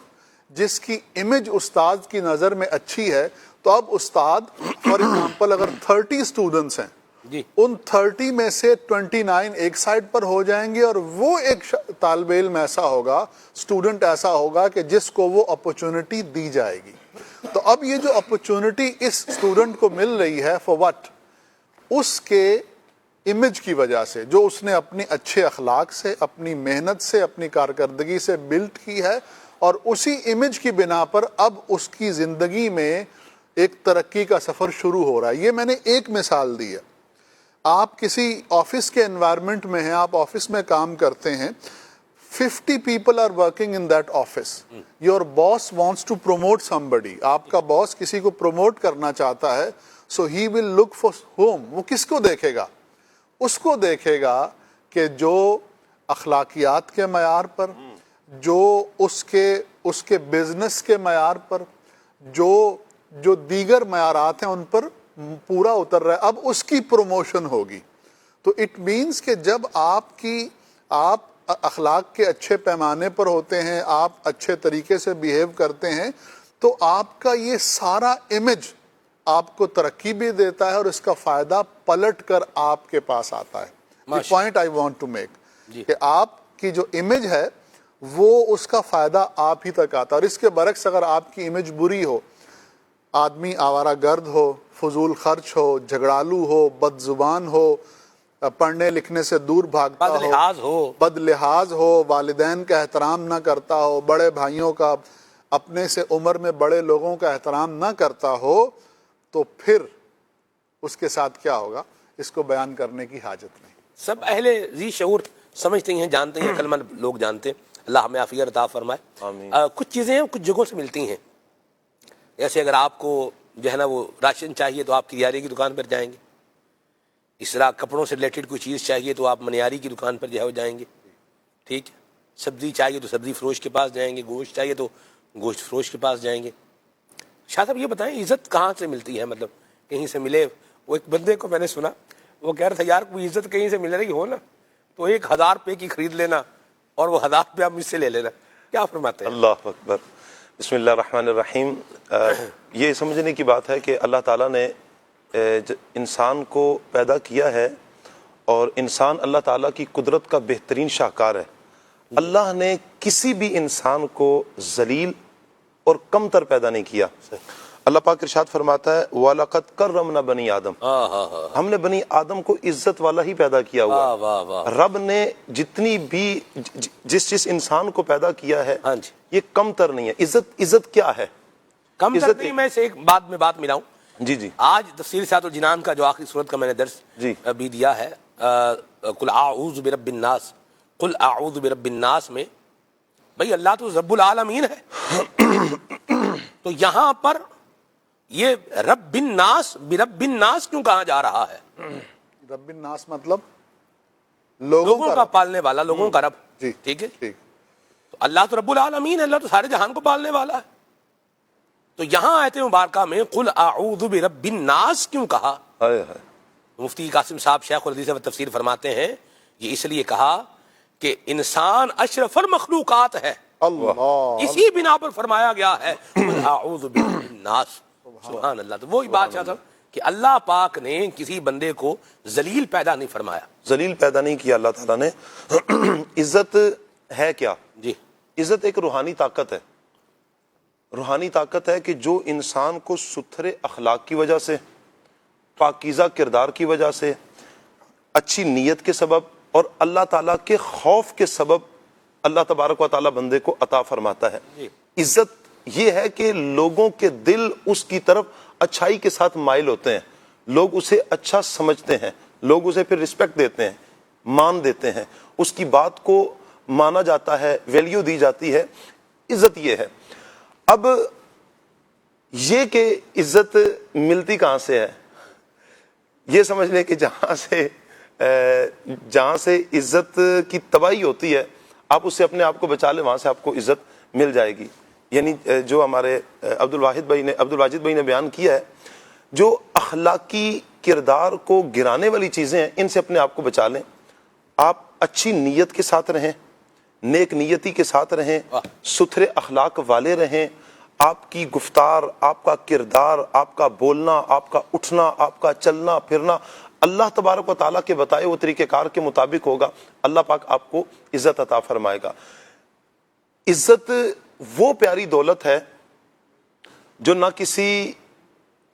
جس کی امیج استاد کی نظر میں اچھی ہے. تو اب استاد فار ایگزامپل اگر 30 اسٹوڈنٹس ہیں, جی, ان 30 میں سے 29 ایک سائڈ پر ہو جائیں گے, اور وہ ایک طالب علم ایسا ہوگا, اسٹوڈنٹ ایسا ہوگا کہ جس کو وہ اپرچونٹی دی جائے گی. تو اب یہ جو اپرچونٹی اس اسٹوڈنٹ کو مل رہی ہے, فار واٹ؟ اس کے امیج کی وجہ سے, جو اس نے اپنی اچھے اخلاق سے, اپنی محنت سے, اپنی کارکردگی سے بلڈ کی ہے, اور اسی امیج کی بنا پر اب اس کی زندگی میں ایک ترقی کا سفر شروع ہو رہا ہے. یہ میں نے ایک مثال دی ہے. آپ کسی آفس کے انوائرمنٹ میں ہیں, آپ آفس میں کام کرتے ہیں, 50 people are working in that office. Your boss wants to promote somebody. آپ کا باس کسی کو پروموٹ کرنا چاہتا ہے, so he will look for whom. وہ کس کو دیکھے گا؟ اس کو دیکھے گا کہ جو اخلاقیات کے معیار پر, جو اس کے بزنس کے معیار پر, جو دیگر معیارات ہیں ان پر پورا اتر رہا ہے. اب اس کی پروموشن ہوگی. تو اٹ مینس کہ جب آپ اخلاق کے اچھے پیمانے پر ہوتے ہیں, آپ اچھے طریقے سے بیہیو کرتے ہیں, تو آپ کا یہ سارا امیج آپ کو ترقی بھی دیتا ہے اور اس کا فائدہ پلٹ کر آپ کے پاس آتا ہے. The point I want to make کہ آپ کی جو امیج ہے وہ اس کا فائدہ آپ ہی تک آتا ہے. اور اس کے برعکس اگر آپ کی امیج بری ہو, آدمی آوارہ گرد ہو، فضول خرچ ہو، جھگڑالو ہو، بد زبان ہو، پڑھنے لکھنے سے دور بھاگتا ہو، بد لحاظ ہو، والدین کا احترام نہ کرتا ہو، بڑے بھائیوں کا، اپنے سے عمر میں بڑے لوگوں کا احترام نہ کرتا ہو، تو پھر اس کے ساتھ کیا ہوگا اس کو بیان کرنے کی حاجت نہیں۔ سب اہل ذی شعور سمجھتے ہیں، جانتے ہیں، عقل مند لوگ جانتے ہیں، اللہ ہمیں عافیت عطا فرمائے۔ کچھ چیزیں کچھ جگہوں سے ملتی ہیں، جیسے اگر آپ کو جو ہے نا وہ راشن چاہیے تو آپ کریانے کی دکان پر جائیں گے، اس طرح کپڑوں سے ریلیٹڈ کوئی چیز چاہیے تو آپ منیاری کی دکان پر جو ہے وہ جائیں گے، ٹھیک ہے، سبزی چاہیے تو سبزی فروش کے پاس جائیں گے، گوشت چاہیے تو گوشت فروش کے پاس جائیں گے۔ شاہ صاحب یہ بتائیں عزت کہاں سے ملتی ہے؟ مطلب کہیں سے ملے؟ وہ ایک بندے کو میں نے سنا، وہ کہہ رہا تھا یار کوئی عزت کہیں سے مل رہی ہو نا تو 1000 روپے کی خرید لینا اور وہ 1000 روپے آپ مجھ سے لے لینا۔ کیا فرماتے ہیں؟ اللہ اکبر، بسم اللہ الرحمن الرحیم۔ یہ سمجھنے کی بات ہے کہ اللہ تعالیٰ نے انسان کو پیدا کیا ہے اور انسان اللہ تعالیٰ کی قدرت کا بہترین شاہکار ہے۔ اللہ نے کسی بھی انسان کو ذلیل اور کم تر پیدا نہیں کیا۔ اللہ پاک ارشاد فرماتا ہے وَلَقَدْ كَرَّمْنَا بَنِي آدم، ہم نے بنی آدم کو عزت والا ہی پیدا کیا ہوا۔ رب نے جتنی بھی جس انسان کو پیدا کیا ہے یہ کم تر نہیں ہے۔ عزت کیا ہے؟ کم تر نہیں، میں سے ایک بات ملاؤں۔ جی آج تفسیر سیرۃ الجنان کا جو آخری صورت کا میں نے درس بھی دیا ہے، قل اعوذ برب الناس، قل اعوذ برب الناس میں بھئی اللہ تو رب العالمین ہے، تو یہاں پر یہ رب الناس برب الناس کیوں کہا جا رہا ہے؟ رب الناس مطلب لوگوں کا پالنے والا، لوگوں کا رب، ٹھیک ہے، تو اللہ تو رب العالمین ہے، اللہ تو سارے جہان کو پالنے والا ہے، تو یہاں آیت مبارکہ میں قل اعوذ برب الناس کیوں کہا؟ مفتی قاسم صاحب شیخ الحدیث و تفسیر فرماتے ہیں یہ اس لیے کہا کہ انسان اشرف المخلوقات ہے، اسی بنا پر فرمایا گیا ہے قل اعوذ برب الناس۔ سبحان اللہ۔ تو وہی بات صاحب کہ اللہ پاک نے کسی بندے کو ذلیل پیدا نہیں فرمایا، ذلیل پیدا نہیں کیا اللہ تعالیٰ نے۔ عزت ہے کیا؟ جی، عزت ایک روحانی طاقت ہے، روحانی طاقت ہے کہ جو انسان کو ستھرے اخلاق کی وجہ سے، پاکیزہ کردار کی وجہ سے، اچھی نیت کے سبب اور اللہ تعالیٰ کے خوف کے سبب اللہ تبارک و تعالیٰ بندے کو عطا فرماتا ہے۔ عزت یہ ہے کہ لوگوں کے دل اس کی طرف اچھائی کے ساتھ مائل ہوتے ہیں، لوگ اسے اچھا سمجھتے ہیں، لوگ اسے پھر رسپیکٹ دیتے ہیں، مان دیتے ہیں، اس کی بات کو مانا جاتا ہے، ویلیو دی جاتی ہے۔ عزت یہ ہے۔ اب یہ کہ عزت ملتی کہاں سے ہے، یہ سمجھ لیں کہ جہاں سے عزت کی تباہی ہوتی ہے آپ اس سے اپنے آپ کو بچا لیں، وہاں سے آپ کو عزت مل جائے گی۔ یعنی جو ہمارے عبد الواجد بھائی نے بیان کیا ہے، جو اخلاقی کردار کو گرانے والی چیزیں ہیں ان سے اپنے آپ کو بچا لیں، آپ اچھی نیت کے ساتھ رہیں، نیک نیتی کے ساتھ رہیں، ستھرے اخلاق والے رہیں، آپ کی گفتار، آپ کا کردار، آپ کا بولنا، آپ کا اٹھنا، آپ کا چلنا پھرنا اللہ تبارک و تعالیٰ کے بتائے وہ طریقہ کار کے مطابق ہوگا، اللہ پاک آپ کو عزت عطا فرمائے گا۔ عزت وہ پیاری دولت ہے جو نہ کسی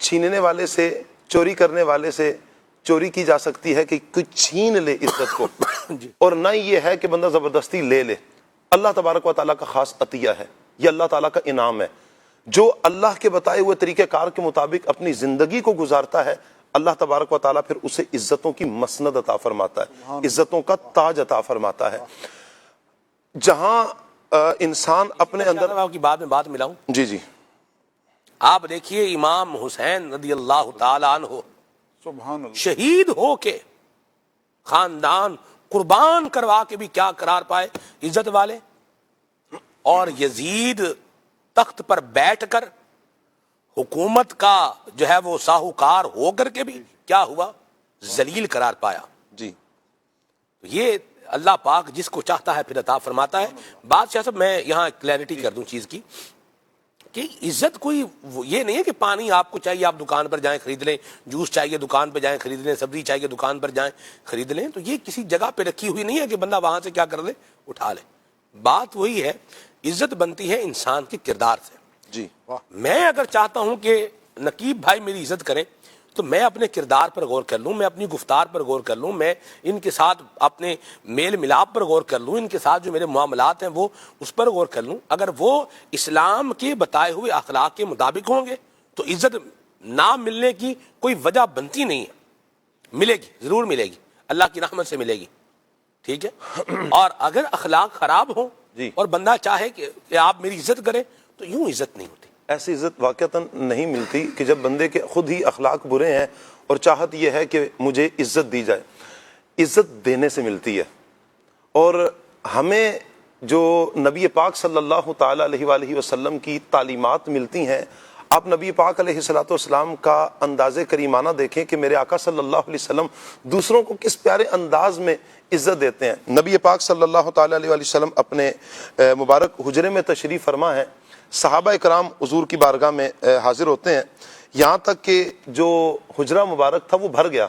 چھیننے والے سے، چوری کرنے والے سے چوری کی جا سکتی ہے کہ کوئی چھین لے عزت کو، اور نہ یہ ہے کہ بندہ زبردستی لے لے۔ اللہ تبارک و تعالیٰ کا خاص عطیہ ہے، یہ اللہ تعالیٰ کا انعام ہے۔ جو اللہ کے بتائے ہوئے طریقہ کار کے مطابق اپنی زندگی کو گزارتا ہے، اللہ تبارک و تعالیٰ پھر اسے عزتوں کی مسند عطا فرماتا ہے، عزتوں کا تاج عطا فرماتا ہے۔ جہاں انسان اپنے اندر آپ کی بات میں بات ملاؤں، جی آپ دیکھیے امام حسین رضی اللہ تعالیٰ عنہ سبحان اللہ شہید ہو کے خاندان قربان کروا کے بھی کیا قرار پائے، عزت والے، اور یزید تخت پر بیٹھ کر حکومت کا جو ہے وہ ساہوکار ہو کر کے بھی کیا ہوا، ذلیل قرار پایا۔ جی یہ اللہ پاک جس کو چاہتا ہے پھر عطا فرماتا ہے۔ بات صاحب میں یہاں کلیئرٹی کر دوں چیز کی کہ عزت کوئی یہ نہیں ہے کہ پانی آپ کو چاہیے آپ دکان پر جائیں خرید لیں، جوس چاہیے دکان پہ جائیں خرید لیں، سبزی چاہیے دکان پر جائیں خرید لیں، تو یہ کسی جگہ پہ رکھی ہوئی نہیں ہے کہ بندہ وہاں سے کیا کر لے، اٹھا لے۔ بات وہی ہے، عزت بنتی ہے انسان کے کردار سے۔ جی میں اگر چاہتا ہوں کہ نقیب بھائی میری عزت کریں تو میں اپنے کردار پر غور کر لوں، میں اپنی گفتار پر غور کر لوں، میں ان کے ساتھ اپنے میل ملاپ پر غور کر لوں، ان کے ساتھ جو میرے معاملات ہیں وہ اس پر غور کر لوں، اگر وہ اسلام کے بتائے ہوئے اخلاق کے مطابق ہوں گے تو عزت نہ ملنے کی کوئی وجہ بنتی نہیں ہے، ملے گی، ضرور ملے گی، اللہ کی رحمت سے ملے گی، ٹھیک ہے۔ اور اگر اخلاق خراب ہوں اور بندہ چاہے کہ آپ میری عزت کریں تو یوں عزت نہیں ہوتی۔ ایسی عزت واقعتاً نہیں ملتی کہ جب بندے کے خود ہی اخلاق برے ہیں اور چاہت یہ ہے کہ مجھے عزت دی جائے۔ عزت دینے سے ملتی ہے، اور ہمیں جو نبی پاک صلی اللہ تعالیٰ علیہ وآلہ وسلم کی تعلیمات ملتی ہیں، آپ نبی پاک علیہ السلام کا انداز کریمانہ دیکھیں کہ میرے آقا صلی اللہ علیہ وسلم دوسروں کو کس پیارے انداز میں عزت دیتے ہیں۔ نبی پاک صلی اللہ تعالیٰ علیہ وآلہ وسلم اپنے مبارک حجرے میں تشریف فرما ہے، صحابہ اکرام حضور کی بارگاہ میں حاضر ہوتے ہیں، یہاں تک کہ جو حجرہ مبارک تھا وہ بھر گیا۔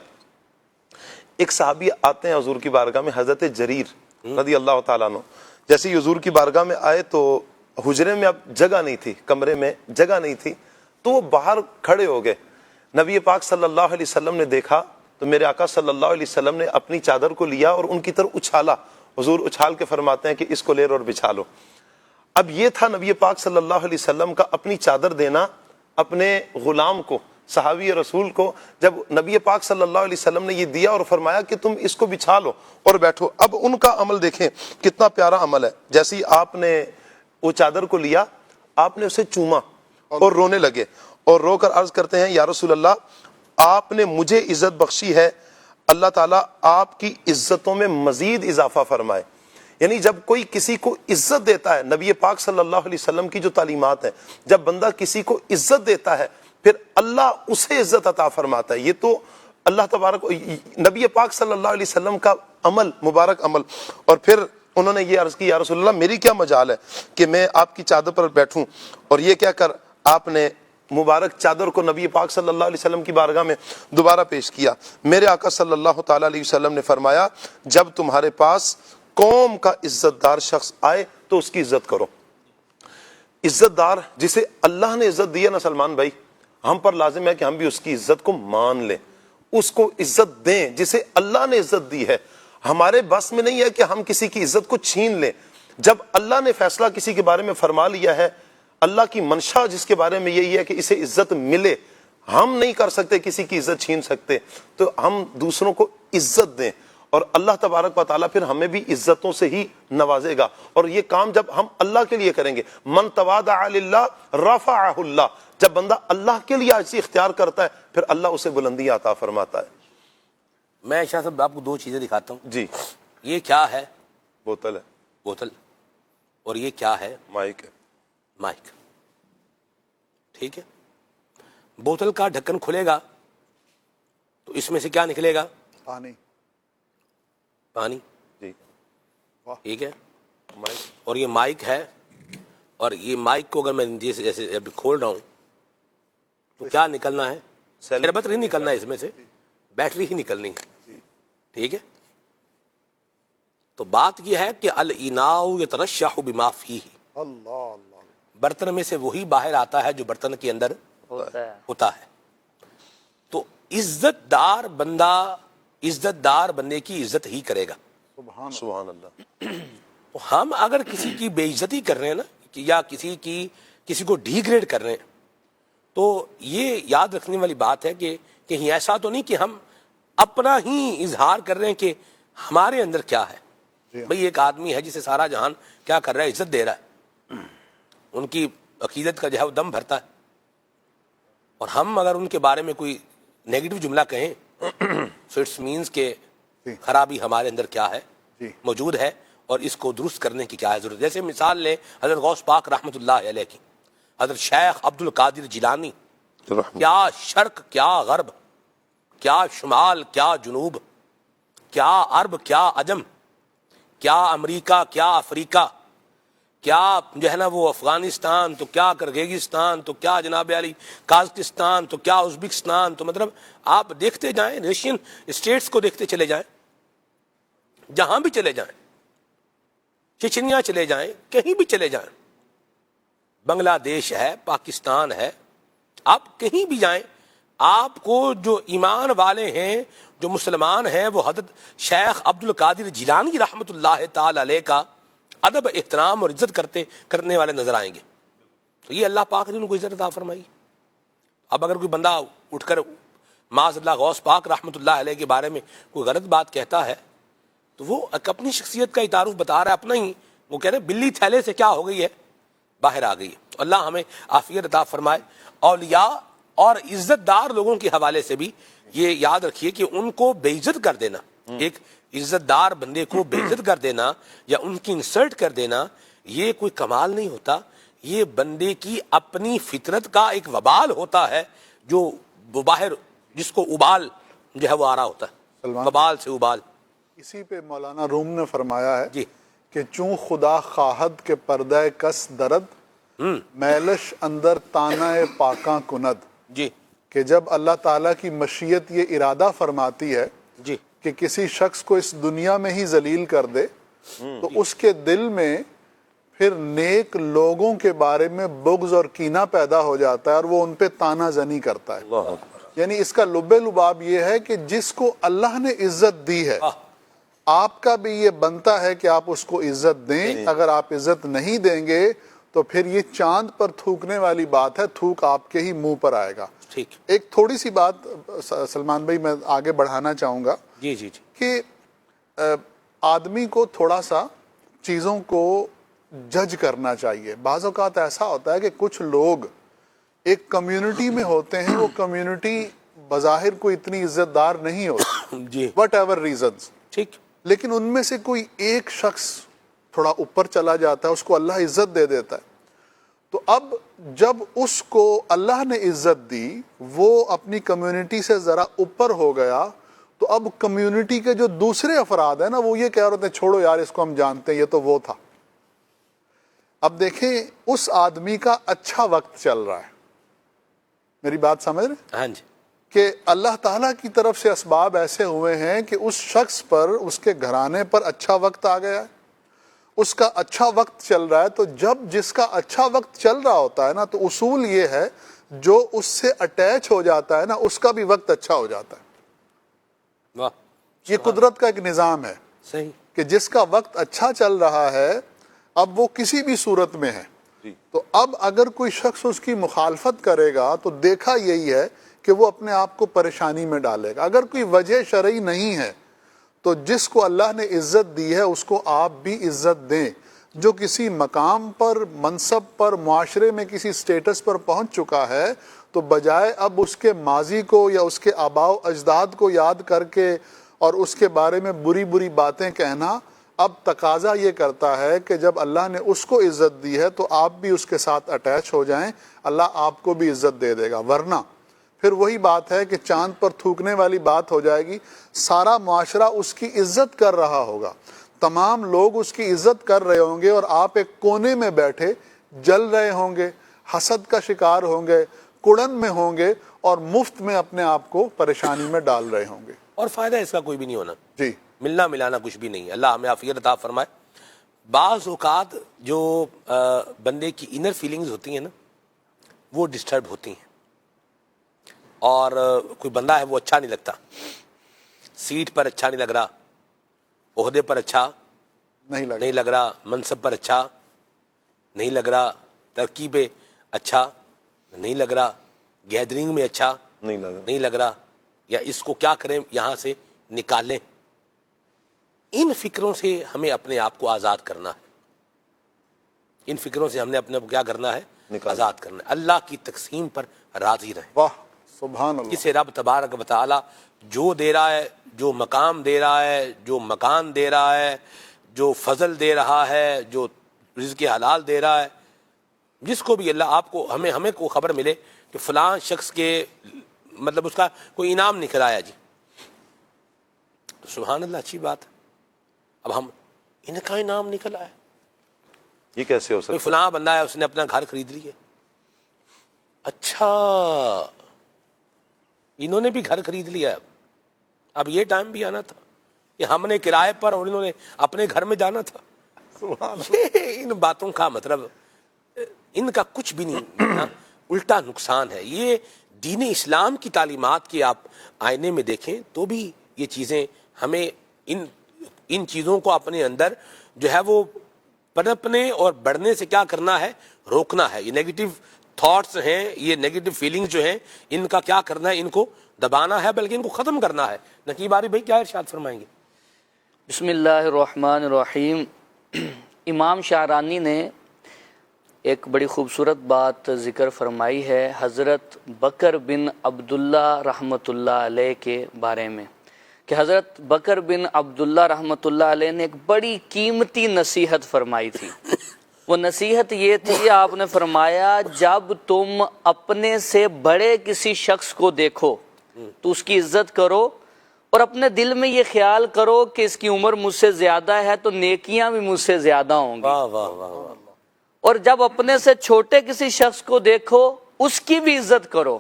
ایک صحابی آتے ہیں حضور کی بارگاہ میں، حضرت جریر رضی اللہ تعالیٰ عنہ، جیسے ہی حضور کی بارگاہ میں آئے تو حجرے میں اب جگہ نہیں تھی، کمرے میں جگہ نہیں تھی، تو وہ باہر کھڑے ہو گئے۔ نبی پاک صلی اللہ علیہ وسلم نے دیکھا تو میرے آقا صلی اللہ علیہ وسلم نے اپنی چادر کو لیا اور ان کی طرف اچھالا۔ حضور اچھال کے فرماتے ہیں کہ اس کو لے اور بچھا لو۔ اب یہ تھا نبی پاک صلی اللہ علیہ وسلم کا اپنی چادر دینا اپنے غلام کو، صحابی رسول کو، جب نبی پاک صلی اللہ علیہ وسلم نے یہ دیا اور فرمایا کہ تم اس کو بچھا لو اور بیٹھو۔ اب ان کا عمل دیکھیں کتنا پیارا عمل ہے، جیسے ہی آپ نے وہ چادر کو لیا آپ نے اسے چوما اور رونے لگے، اور رو کر عرض کرتے ہیں یا رسول اللہ آپ نے مجھے عزت بخشی ہے، اللہ تعالیٰ آپ کی عزتوں میں مزید اضافہ فرمائے۔ یعنی جب کوئی کسی کو عزت دیتا ہے، نبی پاک صلی اللہ علیہ وسلم کی جو تعلیمات ہیں، جب بندہ کسی کو عزت دیتا ہے پھر اللہ اسے عزت عطا فرماتا ہے۔ یہ تو اللہ تبارک نبی پاک صلی اللہ علیہ وسلم کا عمل، مبارک عمل۔ اور پھر انہوں نے یہ عرض کی یا رسول اللہ میری کیا مجال ہے کہ میں آپ کی چادر پر بیٹھوں، اور یہ کہہ کر آپ نے مبارک چادر کو نبی پاک صلی اللہ علیہ وسلم کی بارگاہ میں دوبارہ پیش کیا۔ میرے آقا صلی اللہ تعالیٰ علیہ وسلم نے فرمایا جب تمہارے پاس قوم کا عزت دار شخص آئے تو اس کی عزت کرو۔ عزت دار جسے اللہ نے عزت دی ہے نا سلمان بھائی، ہم پر لازم ہے کہ ہم بھی اس کی عزت کو مان لیں، اس کو عزت دیں جسے اللہ نے عزت دی ہے۔ ہمارے بس میں نہیں ہے کہ ہم کسی کی عزت کو چھین لیں۔ جب اللہ نے فیصلہ کسی کے بارے میں فرما لیا ہے، اللہ کی منشا جس کے بارے میں یہی ہے کہ اسے عزت ملے، ہم نہیں کر سکتے کسی کی عزت چھین سکتے، تو ہم دوسروں کو عزت دیں، اور اللہ تبارک و تعالیٰ پھر ہمیں بھی عزتوں سے ہی نوازے گا۔ اور یہ کام جب ہم اللہ کے لیے کریں گے، من تواضع للہ رفعہ اللہ، جب بندہ اللہ کے لیے عاجزی اختیار کرتا ہے پھر اللہ اسے بلندی عطا فرماتا ہے۔ میں شاہ صاحب آپ کو دو چیزیں دکھاتا ہوں۔ جی یہ کیا ہے؟ بوتل ہے، بوتل، اور یہ کیا ہے؟ مائک ہے، مائک، ٹھیک ہے۔ بوتل کا ڈھکن کھلے گا تو اس میں سے کیا نکلے گا؟ پانی، پانی، جی ٹھیک ہے۔ اور یہ مائک ہے، اور یہ مائک کو اگر میں جیسے ابھی کھول رہا ہوں تو کیا نکلنا ہے؟ شربت نہیں نکلنا ہے، اس میں سے بیٹری ہی نکلنی ہے، ٹھیک ہے۔ تو بات یہ ہے کہ الاناء یترشح بما فیہ، برتن میں سے وہی باہر آتا ہے جو برتن کے اندر ہوتا ہے۔ تو عزت دار بندہ عزت دار بندے کی عزت ہی کرے گا۔ سبحان اللہ۔ ہم اگر کسی کی بے عزتی کر رہے ہیں نا، یا کسی کو ڈی گریڈ کر رہے ہیں، تو یہ یاد رکھنے والی بات ہے کہ کہیں ایسا تو نہیں کہ ہم اپنا ہی اظہار کر رہے ہیں کہ ہمارے اندر کیا ہے۔ بھئی ایک آدمی ہے جسے سارا جہان کیا کر رہا ہے؟ عزت دے رہا ہے، ان کی عقیدت کا جو ہے وہ دم بھرتا ہے، اور ہم اگر ان کے بارے میں کوئی نیگیٹو جملہ کہیں so اٹس مینس کہ خرابی ہمارے اندر کیا ہے، موجود ہے، اور اس کو درست کرنے کی کیا ہے ضرورت۔ جیسے مثال لیں حضرت غوث پاک رحمۃ اللہ علیہ کی، حضرت شیخ عبد القادر جیلانی، کیا شرق کیا غرب، کیا شمال کیا جنوب، کیا عرب کیا عجم، کیا امریکہ کیا افریقہ، کیا جو ہے نا وہ افغانستان، تو کیا کرگیزستان، تو کیا جناب علی قازقستان، تو کیا ازبکستان، تو مطلب آپ دیکھتے جائیں، ایشین اسٹیٹس کو دیکھتے چلے جائیں، جہاں بھی چلے جائیں، چچنیا چلے جائیں، کہیں بھی چلے جائیں، بنگلہ دیش ہے، پاکستان ہے، آپ کہیں بھی جائیں آپ کو جو ایمان والے ہیں جو مسلمان ہیں وہ حضرت شیخ عبد القادر جیلانی رحمۃ اللہ تعالی علیہ کا ادب احترام اور عزت کرنے والے نظر آئیں گے. تو یہ اللہ پاک نے ان کو عزت عطا فرمائی. اب اگر کوئی بندہ اٹھ کر معاذ اللہ غوث پاک رحمۃ اللہ علیہ کے بارے میں کوئی غلط بات کہتا ہے تو وہ اپنی شخصیت کا ہی تعارف بتا رہا ہے اپنا ہی. وہ کہہ رہے ہیں بلی تھیلے سے کیا ہو گئی ہے باہر آ گئی ہے. تو اللہ ہمیں عافیت عطا فرمائے. اولیاء اور عزت دار لوگوں کے حوالے سے بھی یہ یاد رکھیے کہ ان کو بے عزت کر دینا, ایک عزت دار بندے کو بے عزت کر دینا یا ان کی انسلٹ کر دینا یہ کوئی کمال نہیں ہوتا. یہ بندے کی اپنی فطرت کا ایک وبال ہوتا ہے جو باہر جس کو ابال جو ہے وہ آ رہا ہوتا ہے, وبال سے ابال. اسی پہ مولانا روم نے فرمایا ہے کہ چون خدا خواہد کے پردہ کس درد میلش اندر تانہ پاکاں کند. جی کہ جب اللہ تعالیٰ کی مشیت یہ ارادہ فرماتی ہے جی کہ کسی شخص کو اس دنیا میں ہی ذلیل کر دے تو اس کے دل میں پھر نیک لوگوں کے بارے میں بغض اور کینہ پیدا ہو جاتا ہے اور وہ ان پہ تانا زنی کرتا ہے. یعنی اس کا لب لباب یہ ہے کہ جس کو اللہ نے عزت دی ہے آپ کا بھی یہ بنتا ہے کہ آپ اس کو عزت دیں. اگر آپ عزت نہیں دیں گے تو پھر یہ چاند پر تھوکنے والی بات ہے, تھوک آپ کے ہی منہ پر آئے گا. ایک تھوڑی سی بات سلمان بھائی میں آگے بڑھانا چاہوں گا کہ آدمی کو تھوڑا سا چیزوں کو جج کرنا چاہیے. بعض اوقات ایسا ہوتا ہے کہ کچھ لوگ ایک کمیونٹی میں ہوتے ہیں, وہ کمیونٹی بظاہر کوئی اتنی عزت دار نہیں ہوتی وٹ ایور ریزنز, لیکن ان میں سے کوئی ایک شخص تھوڑا اوپر چلا جاتا ہے, اس کو اللہ عزت دے دیتا ہے. تو اب جب اس کو اللہ نے عزت دی وہ اپنی کمیونٹی سے ذرا اوپر ہو گیا تو اب کمیونٹی کے جو دوسرے افراد ہیں نا وہ یہ کہہ رہے ہیں چھوڑو یار اس کو ہم جانتے ہیں یہ تو وہ تھا. اب دیکھیں اس آدمی کا اچھا وقت چل رہا ہے, میری بات سمجھ رہے؟ ہاں جی. کہ اللہ تعالیٰ کی طرف سے اسباب ایسے ہوئے ہیں کہ اس شخص پر اس کے گھرانے پر اچھا وقت آ گیا ہے, اس کا اچھا وقت چل رہا ہے. تو جب جس کا اچھا وقت چل رہا ہوتا ہے نا تو اصول یہ ہے جو اس سے اٹیچ ہو جاتا ہے نا اس کا بھی وقت اچھا ہو جاتا ہے. یہ قدرت کا ایک نظام ہے صحیح کہ جس کا وقت اچھا چل رہا ہے اب وہ کسی بھی صورت میں ہے تو اب اگر کوئی شخص اس کی مخالفت کرے گا تو دیکھا یہی ہے کہ وہ اپنے آپ کو پریشانی میں ڈالے گا. اگر کوئی وجہ شرعی نہیں ہے تو جس کو اللہ نے عزت دی ہے اس کو آپ بھی عزت دیں. جو کسی مقام پر منصب پر معاشرے میں کسی سٹیٹس پر پہنچ چکا ہے تو بجائے اب اس کے ماضی کو یا اس کے آباء و اجداد کو یاد کر کے اور اس کے بارے میں بری بری باتیں کہنا, اب تقاضا یہ کرتا ہے کہ جب اللہ نے اس کو عزت دی ہے تو آپ بھی اس کے ساتھ اٹیچ ہو جائیں, اللہ آپ کو بھی عزت دے دے گا. ورنہ پھر وہی بات ہے کہ چاند پر تھوکنے والی بات ہو جائے گی. سارا معاشرہ اس کی عزت کر رہا ہوگا, تمام لوگ اس کی عزت کر رہے ہوں گے اور آپ ایک کونے میں بیٹھے جل رہے ہوں گے, حسد کا شکار ہوں گے, کڑن میں ہوں گے اور مفت میں اپنے آپ کو پریشانی میں ڈال رہے ہوں گے. اور فائدہ اس کا کوئی بھی نہیں ہونا, جی ملنا ملانا کچھ بھی نہیں. اللہ ہمیں عافیت عطا فرمائے. بعض اوقات جو بندے کی انر فیلنگز ہوتی ہیں نا وہ ڈسٹرب ہوتی ہیں اور کوئی بندہ ہے وہ اچھا نہیں لگتا, سیٹ پر اچھا نہیں لگ رہا, عہدے پر اچھا نہیں لگ رہا, منصب پر اچھا نہیں لگ رہا, ترقی پہ اچھا نہیں لگ رہا, گیدرنگ میں اچھا نہیں لگ رہا, یا اس کو کیا کریں یہاں سے نکالیں. ان فکروں سے ہمیں اپنے آپ کو آزاد کرنا ہے, ان فکروں سے ہم نے اپنے آپ کو کیا کرنا ہے, آزاد کرنا ہے. اللہ کی تقسیم پر راضی رہیں. واہ سبحان اللہ. جسے رب تبارک و تعالی جو دے رہا ہے, جو مقام دے رہا ہے, جو مکان دے رہا ہے, جو فضل دے رہا ہے, جو رزق حلال دے رہا ہے, جس کو بھی اللہ آپ کو ہمیں کو خبر ملے کہ فلاں شخص کے مطلب اس کا کوئی انعام نکل آیا جی, تو سبحان اللہ اچھی بات ہے. اب ہم ان کا انعام نکل آیا, یہ کیسے ہو سکتا ہے؟ فلاں بندہ ہے اس نے اپنا گھر خرید لیے, اچھا انہوں نے بھی گھر خرید لیا, اب یہ ٹائم بھی آنا تھا کہ ہم نے کرائے پر اور انہوں نے اپنے گھر میں جانا تھا. ان باتوں کا مطلب ان کا کچھ بھی نہیں. الٹا نقصان ہے. یہ دین اسلام کی تعلیمات کی آپ آئینے میں دیکھیں تو بھی یہ چیزیں ہمیں ان چیزوں کو اپنے اندر جو ہے وہ پنپنے اور بڑھنے سے کیا کرنا ہے, روکنا ہے. یہ نیگیٹو تھاٹس ہیں, یہ نیگیٹو فیلنگز جو ہیں, ان کا کیا کرنا ہے, ان کو دبانا ہے بلکہ ان کو ختم کرنا ہے. نقیب عارف بھائی کیا ارشاد فرمائیں گے؟ بسم اللہ الرحمن الرحیم. امام شاعرانی نے ایک بڑی خوبصورت بات ذکر فرمائی ہے حضرت بکر بن عبداللہ رحمۃ اللہ علیہ کے بارے میں, کہ حضرت بکر بن عبداللہ رحمۃ اللہ علیہ نے ایک بڑی قیمتی نصیحت فرمائی تھی. وہ نصیحت یہ تھی, آپ نے فرمایا جب تم اپنے سے بڑے کسی شخص کو دیکھو تو اس کی عزت کرو, اور اپنے دل میں یہ خیال کرو کہ اس کی عمر مجھ سے زیادہ ہے تو نیکیاں بھی مجھ سے زیادہ ہوں گی. اور جب اپنے سے چھوٹے کسی شخص کو دیکھو اس کی بھی عزت کرو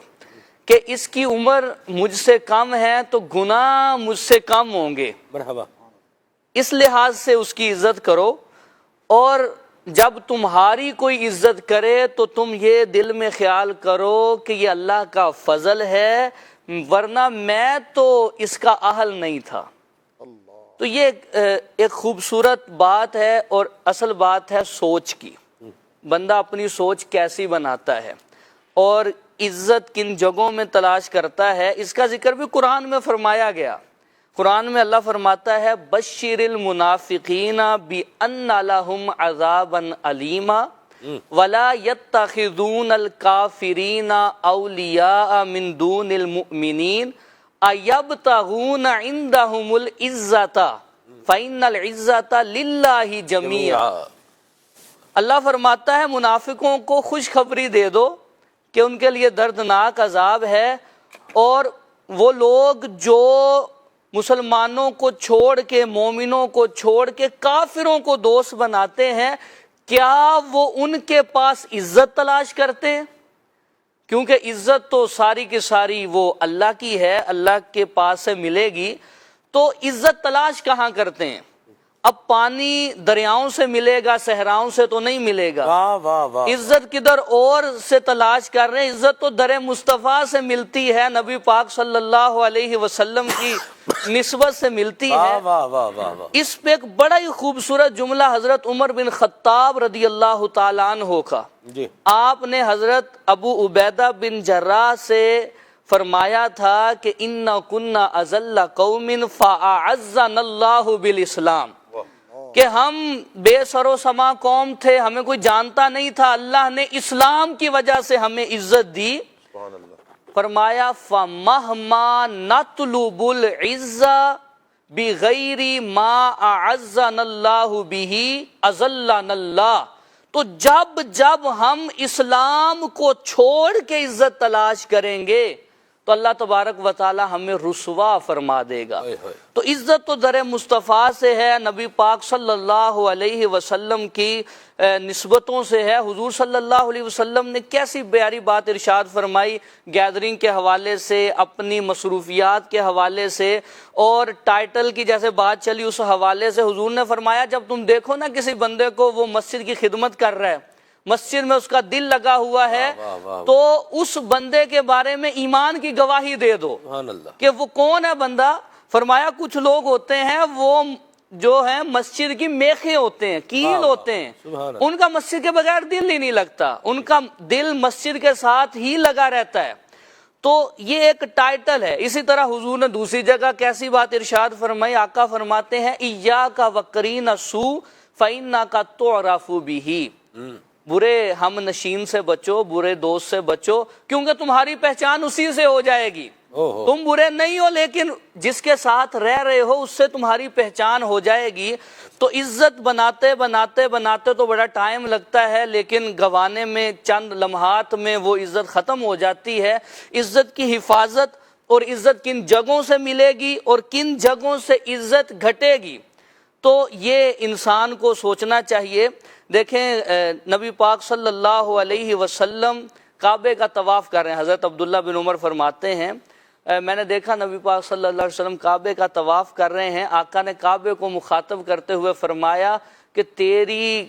کہ اس کی عمر مجھ سے کم ہے تو گناہ مجھ سے کم ہوں گے. مرحبا. اس لحاظ سے اس کی عزت کرو, اور جب تمہاری کوئی عزت کرے تو تم یہ دل میں خیال کرو کہ یہ اللہ کا فضل ہے, ورنہ میں تو اس کا اہل نہیں تھا. تو یہ ایک خوبصورت بات ہے, اور اصل بات ہے سوچ کی. بندہ اپنی سوچ کیسی بناتا ہے اور عزت کن جگہوں میں تلاش کرتا ہے, اس کا ذکر بھی قرآن میں فرمایا گیا. قرآن میں اللہ فرماتا ہے بشر المنافقین بان لہم عذابا علیما ولا یتخذون الکافرین اولیاء من دون المؤمنین ایبتغون عندہم العزۃ فإن العزۃ للہ جمیعا. اللہ فرماتا ہے منافقوں کو خوشخبری دے دو کہ ان کے لیے دردناک عذاب ہے, اور وہ لوگ جو مسلمانوں کو چھوڑ کے, مومنوں کو چھوڑ کے کافروں کو دوست بناتے ہیں, کیا وہ ان کے پاس عزت تلاش کرتے ہیں؟ کیونکہ عزت تو ساری کی ساری وہ اللہ کی ہے, اللہ کے پاس سے ملے گی. تو عزت تلاش کہاں کرتے ہیں؟ اب پانی دریاؤں سے ملے گا, صحراؤں سے تو نہیں ملے گا. عزت کدھر اور سے تلاش کر رہے ہیں؟ عزت تو در مصطفیٰ سے ملتی ہے, نبی پاک صلی اللہ علیہ وسلم کی نسبت سے ملتی ہے. اس پہ ایک بڑا ہی خوبصورت جملہ حضرت عمر بن خطاب رضی اللہ تعالیٰ عنہ کا, آپ نے حضرت ابو عبیدہ بن جراح سے فرمایا تھا کہ اِنَّا كُنَّا أَذَلَّ قَوْمٍ فَأَعَزَّنَا اللَّهُ بِالْإِسْلَامِ, کہ ہم بے سر و سما قوم تھے, ہمیں کوئی جانتا نہیں تھا, اللہ نے اسلام کی وجہ سے ہمیں عزت دی. فرمایا فَمَهْمَا نَطْلُبُ الْعِزَّةَ بِغَيْرِ مَا أَعَزَّنَا اللَّهُ بِهِ أَذَلَّنَا اللَّهُ. تو جب ہم اسلام کو چھوڑ کے عزت تلاش کریں گے تو اللہ تبارک و تعالی ہمیں رسوا فرما دے گا. تو عزت تو در مصطفیٰ سے ہے, نبی پاک صلی اللہ علیہ وسلم کی نسبتوں سے ہے. حضور صلی اللہ علیہ وسلم نے کیسی پیاری بات ارشاد فرمائی گیدرنگ کے حوالے سے, اپنی مصروفیات کے حوالے سے, اور ٹائٹل کی جیسے بات چلی اس حوالے سے. حضور نے فرمایا جب تم دیکھو نا کسی بندے کو وہ مسجد کی خدمت کر رہا ہے, مسجد میں اس کا دل لگا ہوا ہے, تو اس بندے کے بارے میں ایمان کی گواہی دے دو کہ وہ کون ہے بندہ. فرمایا کچھ لوگ ہوتے ہیں وہ جو ہیں مسجد کی میخیں ہوتے ہیں, کیل ہوتے ہیں, ان کا مسجد کے بغیر دل ہی نہیں لگتا, ان کا دل مسجد کے ساتھ ہی لگا رہتا ہے. تو یہ ایک ٹائٹل ہے. اسی طرح حضور نے دوسری جگہ کیسی بات ارشاد فرمائی, آقا فرماتے ہیں ایاک وقرین السوء فإنک تعرف بہ, برے ہم نشین سے بچو, برے دوست سے بچو, کیونکہ تمہاری پہچان اسی سے ہو جائے گی. تم برے نہیں ہو لیکن جس کے ساتھ رہ رہے ہو اس سے تمہاری پہچان ہو جائے گی. تو عزت بناتے بناتے بناتے تو بڑا ٹائم لگتا ہے, لیکن گنوانے میں چند لمحات میں وہ عزت ختم ہو جاتی ہے. عزت کی حفاظت اور عزت کن جگہوں سے ملے گی اور کن جگہوں سے عزت گھٹے گی, تو یہ انسان کو سوچنا چاہیے. دیکھیں نبی پاک صلی اللہ علیہ وسلم کعبے کا طواف کر رہے ہیں. حضرت عبداللہ بن عمر فرماتے ہیں میں نے دیکھا نبی پاک صلی اللہ علیہ وسلم کعبے کا طواف کر رہے ہیں. آقا نے کعبے کو مخاطب کرتے ہوئے فرمایا کہ تیری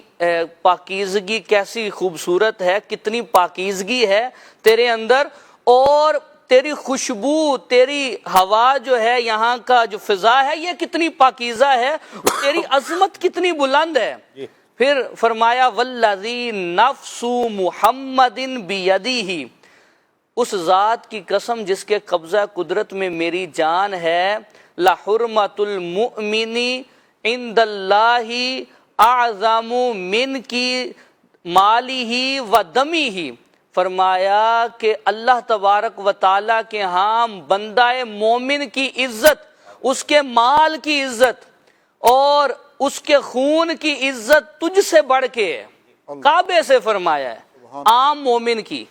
پاکیزگی کیسی خوبصورت ہے، کتنی پاکیزگی ہے تیرے اندر، اور تیری خوشبو، تیری ہوا جو ہے، یہاں کا جو فضا ہے یہ کتنی پاکیزہ ہے، تیری عظمت کتنی بلند ہے۔ پھر فرمایا والذی نفس محمد بیدہ، اس ذات کی قسم جس کے قبضہ قدرت میں میری جان ہے، لحرمت المؤمن عند اللہ اعظم من کی مالہ و دمہ، فرمایا کہ اللہ تبارک و تعالیٰ کے ہاں بندہ مومن کی عزت، اس کے مال کی عزت اور اس کے خون کی عزت تجھ سے بڑھ کے ہے، کعبے سے فرمایا ہے، عام مومن کی۔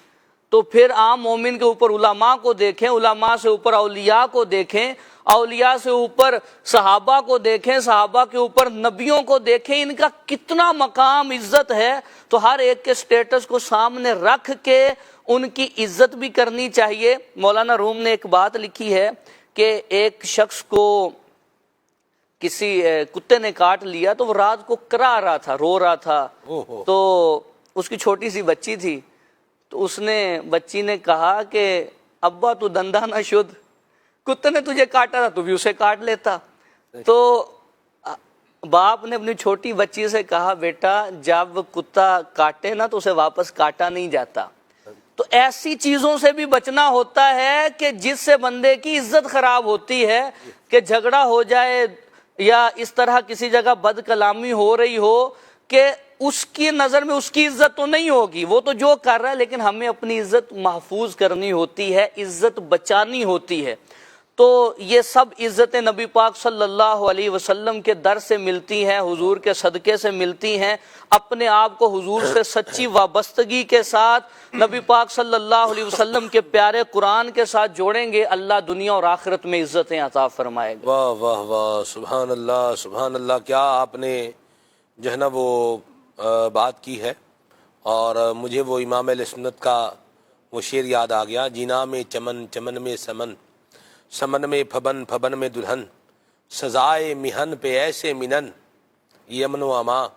تو پھر عام مومن کے اوپر علماء کو دیکھیں، علماء سے اوپر اولیاء کو دیکھیں، اولیاء سے اوپر صحابہ کو دیکھیں، صحابہ کے اوپر نبیوں کو دیکھیں، ان کا کتنا مقام عزت ہے۔ تو ہر ایک کے سٹیٹس کو سامنے رکھ کے ان کی عزت بھی کرنی چاہیے۔ مولانا روم نے ایک بات لکھی ہے کہ ایک شخص کو کسی کتے نے کاٹ لیا تو وہ رات کو کرا رہا تھا، رو رہا تھا، تو اس کی چھوٹی سی بچی تھی، تو اس نے بچی نے کہا کہ ابا تو دندہ نہ شد، کتے نے تجھے کاٹا تھا تو بھی اسے کاٹ لیتا۔ تو باپ نے اپنی چھوٹی بچی سے کہا بیٹا جب کتا کاٹے نا تو اسے واپس کاٹا نہیں جاتا۔ تو ایسی چیزوں سے بھی بچنا ہوتا ہے کہ جس سے بندے کی عزت خراب ہوتی ہے، کہ جھگڑا ہو جائے یا اس طرح کسی جگہ بد کلامی ہو رہی ہو کہ اس کی نظر میں اس کی عزت تو نہیں ہوگی، وہ تو جو کر رہا ہے، لیکن ہمیں اپنی عزت محفوظ کرنی ہوتی ہے، عزت بچانی ہوتی ہے۔ تو یہ سب عزتیں نبی پاک صلی اللہ علیہ وسلم کے در سے ملتی ہیں، حضور کے صدقے سے ملتی ہیں۔ اپنے آپ کو حضور سے سچی وابستگی کے ساتھ نبی پاک صلی اللہ علیہ وسلم کے پیارے قرآن کے ساتھ جوڑیں گے، اللہ دنیا اور آخرت میں عزتیں عطا فرمائے گا۔ واہ واہ واہ، سبحان اللہ سبحان اللہ، کیا آپ نے جو ہے نا وہ بات کی ہے، اور مجھے وہ امام اہل سنت کا وہ شعر یاد آ گیا، جینا میں چمن چمن میں سمن، سمن میں پھبن پھبن میں دلہن، سزائے مہن پہ ایسے منن، یہ امن و امان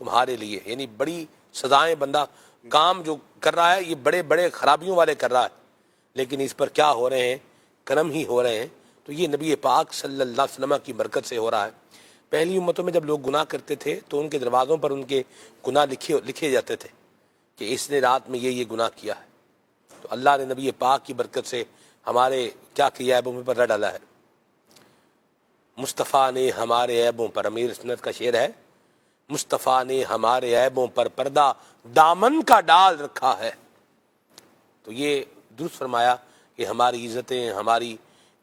تمہارے لیے۔ یعنی بڑی سزائیں، بندہ کام جو کر رہا ہے یہ بڑے بڑے خرابیوں والے کر رہا ہے، لیکن اس پر کیا ہو رہے ہیں، کرم ہی ہو رہے ہیں۔ تو یہ نبی پاک صلی اللہ علیہ وسلم کی برکت سے ہو رہا ہے۔ پہلی امتوں میں جب لوگ گناہ کرتے تھے تو ان کے دروازوں پر ان کے گناہ لکھے جاتے تھے کہ اس نے رات میں یہ گناہ کیا ہے۔ تو اللہ نے نبی پاک کی برکت سے ہمارے کیا کیا عیبوں میں پردہ ڈالا ہے۔ مصطفیٰ نے ہمارے عیبوں پر، امیر سنت کا شعر ہے، مصطفیٰ نے ہمارے عیبوں پر پردہ دامن کا ڈال رکھا ہے۔ تو یہ درست فرمایا کہ ہماری عزتیں، ہماری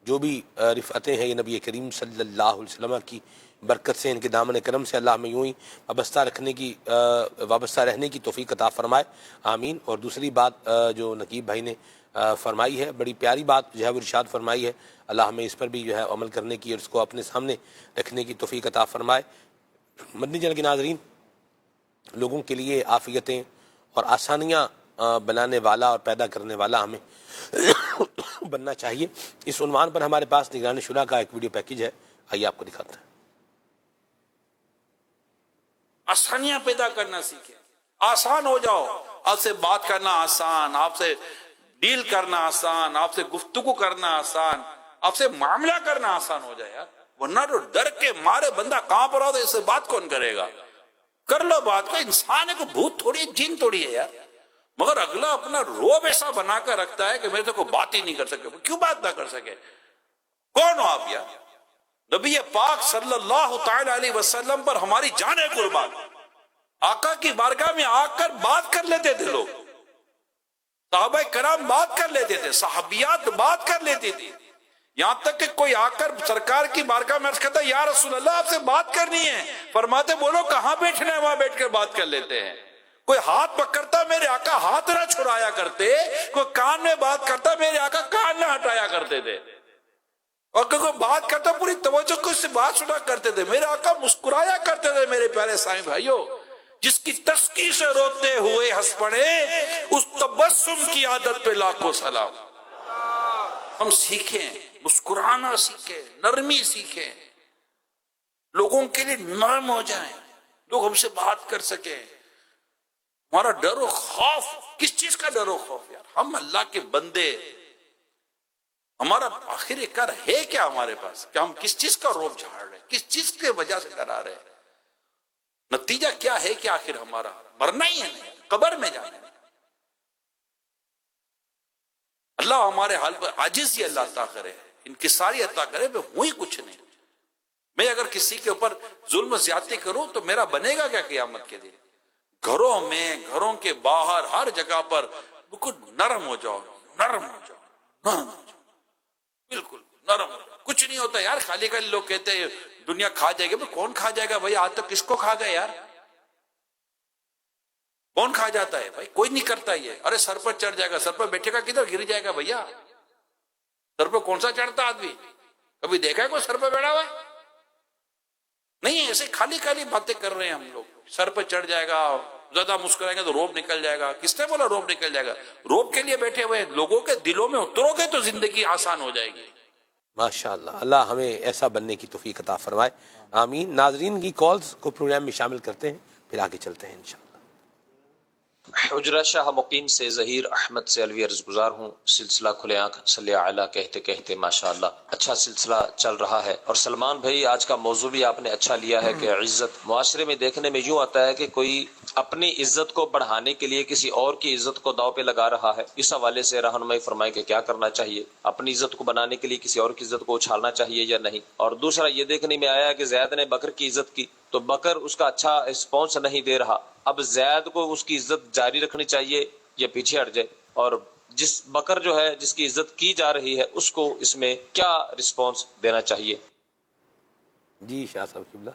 جو بھی رفعتیں ہیں، یہ نبی کریم صلی اللہ علیہ وسلم کی برکت سے، ان کے دامن کرم سے اللہ میں یوں ہی وابستہ رہنے کی توفیق عطا فرمائے، آمین۔ اور دوسری بات جو نقیب بھائی نے فرمائی ہے، بڑی پیاری بات جو ہے وہ ارشاد فرمائی ہے، اللہ ہمیں اس پر بھی جو ہے عمل کرنے کی اور اس کو اپنے سامنے رکھنے کی توفیق عطا فرمائے۔ مدنی چینل کے ناظرین، لوگوں کے لیے عافیتیں اور آسانیاں بنانے والا اور پیدا کرنے والا ہمیں بننا چاہیے۔ اس عنوان پر ہمارے پاس نگران شورا کا ایک ویڈیو پیکیج ہے، آئیے آپ کو دکھاتے ہیں۔ آسانیاں پیدا کرنا سیکھیں، آسان ہو جاؤ، آپ سے بات کرنا آسان، آپ سے ڈیل کرنا آسان، آپ سے گفتگو کرنا آسان، آپ سے معاملہ کرنا آسان ہو جائے یار۔ ورنہ تو ڈر کے مارے بندہ کہاں پر ہو تو اس سے بات کون کرے گا؟ کر لو بات کا، انسان ہے کو بھوت تھوڑی ہے، جن تھوڑی ہے یار۔ مگر اگلا اپنا روب ایسا بنا کر رکھتا ہے کہ میرے سے کوئی بات ہی نہیں کر سکے۔ کیوں بات نہ کر سکے؟ کون ہو آپ یار؟ نبی پاک صلی اللہ تعالی علیہ وسلم پر ہماری جان قربان، آقا کی بارگاہ میں آ کر بات کر لیتے تھے لوگ، صحابہ کرام بات کر لیتے تھے، صحابیات بات کر لیتی تھی، یہاں تک کہ کوئی آ کر سرکار کی بارگاہ میں عرض کرتا یا رسول اللہ آپ سے بات کرنی ہے، فرماتے بولو کہاں بیٹھنا ہے، وہاں بیٹھ کر بات کر لیتے ہیں۔ کوئی ہاتھ پکڑتا میرے آقا ہاتھ نہ چھڑایا کرتے، کوئی کان میں بات کرتا میرے آقا کان نہ ہٹایا کرتے تھے، اور کوئی بات کرتا پوری توجہ کو اس سے بات سنا کرتے تھے، میرے آقا مسکرایا کرتے تھے۔ میرے پیارے سائیں بھائیوں، جس کی تسکی سے روتے ہوئے ہنس پڑے، اس تبسم کی عادت پہ لاکھوں سلام۔ ہم سیکھیں، مسکرانا سیکھیں، نرمی سیکھیں، لوگوں کے لیے نرم ہو جائیں، لوگ ہم سے بات کر سکیں. ہمارا ڈر و خوف, کس چیز کا ڈر و خوف یار؟ ہم اللہ کے بندے, ہمارا آخر کار ہے کیا ہمارے پاس کہ ہم کس چیز کا روب جھاڑ رہے ہیں, کس چیز کی وجہ سے ڈرا رہے ہیں؟ نتیجہ کیا ہے کہ آخر ہمارا مرنا ہی ہے, قبر میں جانا ہے. اللہ ہمارے حال پر عاجز ہی اللہ عطا کرے, انکساری عطا کرے. میں ہوئی کچھ نہیں. میں اگر کسی کے اوپر ظلم و زیادتی کروں تو میرا بنے گا کیا قیامت کے دن؟ گھروں میں, گھروں کے باہر, ہر جگہ پر بالکل نرم ہو جاؤ, نرم ہو جاؤ, نرم ہو جاؤ, بالکل نرم ہو جاؤ. کچھ نہیں ہوتا یار. خالی خالی لوگ کہتے ہیں دنیا کھا جائے گی. کون کھا جائے گا بھائی؟ آج تو کس کو کھا گئے یار؟ کون کھا جاتا ہے بھائی؟ کوئی نہیں کرتا یہ. ارے سر پر چڑھ جائے گا, سر پر بیٹھے گا کدھر گر جائے گا بھیا؟ سر پہ کون سا چڑھتا آدمی؟ کبھی دیکھا ہے کوئی سر پہ بیٹھا ہوا ہے؟ نہیں, ایسے خالی خالی باتیں کر رہے ہیں ہم لوگ. سر پہ چڑھ جائے گا, زیادہ مسکرائیں گے تو روب نکل جائے گا. کس نے بولا روب نکل جائے گا؟ روب کے لیے بیٹھے ہوئے لوگوں کے دلوں میں اترو گے تو زندگی آسان ہو جائے گی. ماشاءاللہ, اللہ ہمیں ایسا بننے کی توفیق عطا فرمائے, آمین. ناظرین کی کالز کو پروگرام میں شامل کرتے ہیں, پھر آگے چلتے ہیں انشاءاللہ. حجرہ شاہ مقیم سے ظہیر احمد سے الوی عرض گزار ہوں. سلسلہ کھلے آنکھ صلی اعلیٰ کہتے کہتے ماشاءاللہ اچھا سلسلہ چل رہا ہے. اور سلمان بھائی, آج کا موضوع بھی آپ نے اچھا لیا ہے کہ عزت. معاشرے میں دیکھنے میں یوں آتا ہے کہ کوئی اپنی عزت کو بڑھانے کے لیے کسی اور کی عزت کو داؤ پہ لگا رہا ہے. اس حوالے سے رہنمائی فرمائیں کہ کیا کرنا چاہیے؟ اپنی عزت کو بنانے کے لیے کسی اور کی عزت کو اچھالنا چاہیے یا نہیں؟ اور دوسرا یہ دیکھنے میں آیا کہ زید نے بکر کی عزت کی تو بکر اس کا اچھا رسپانس نہیں دے رہا. اب زید کو اس کی عزت جاری رکھنی چاہیے یا پیچھے ہٹ جائے؟ اور جس بکر جو ہے جس کی عزت کی جا رہی ہے اس کو اس میں کیا رسپانس دینا چاہیے؟ جی شاہ صاحب قبلہ.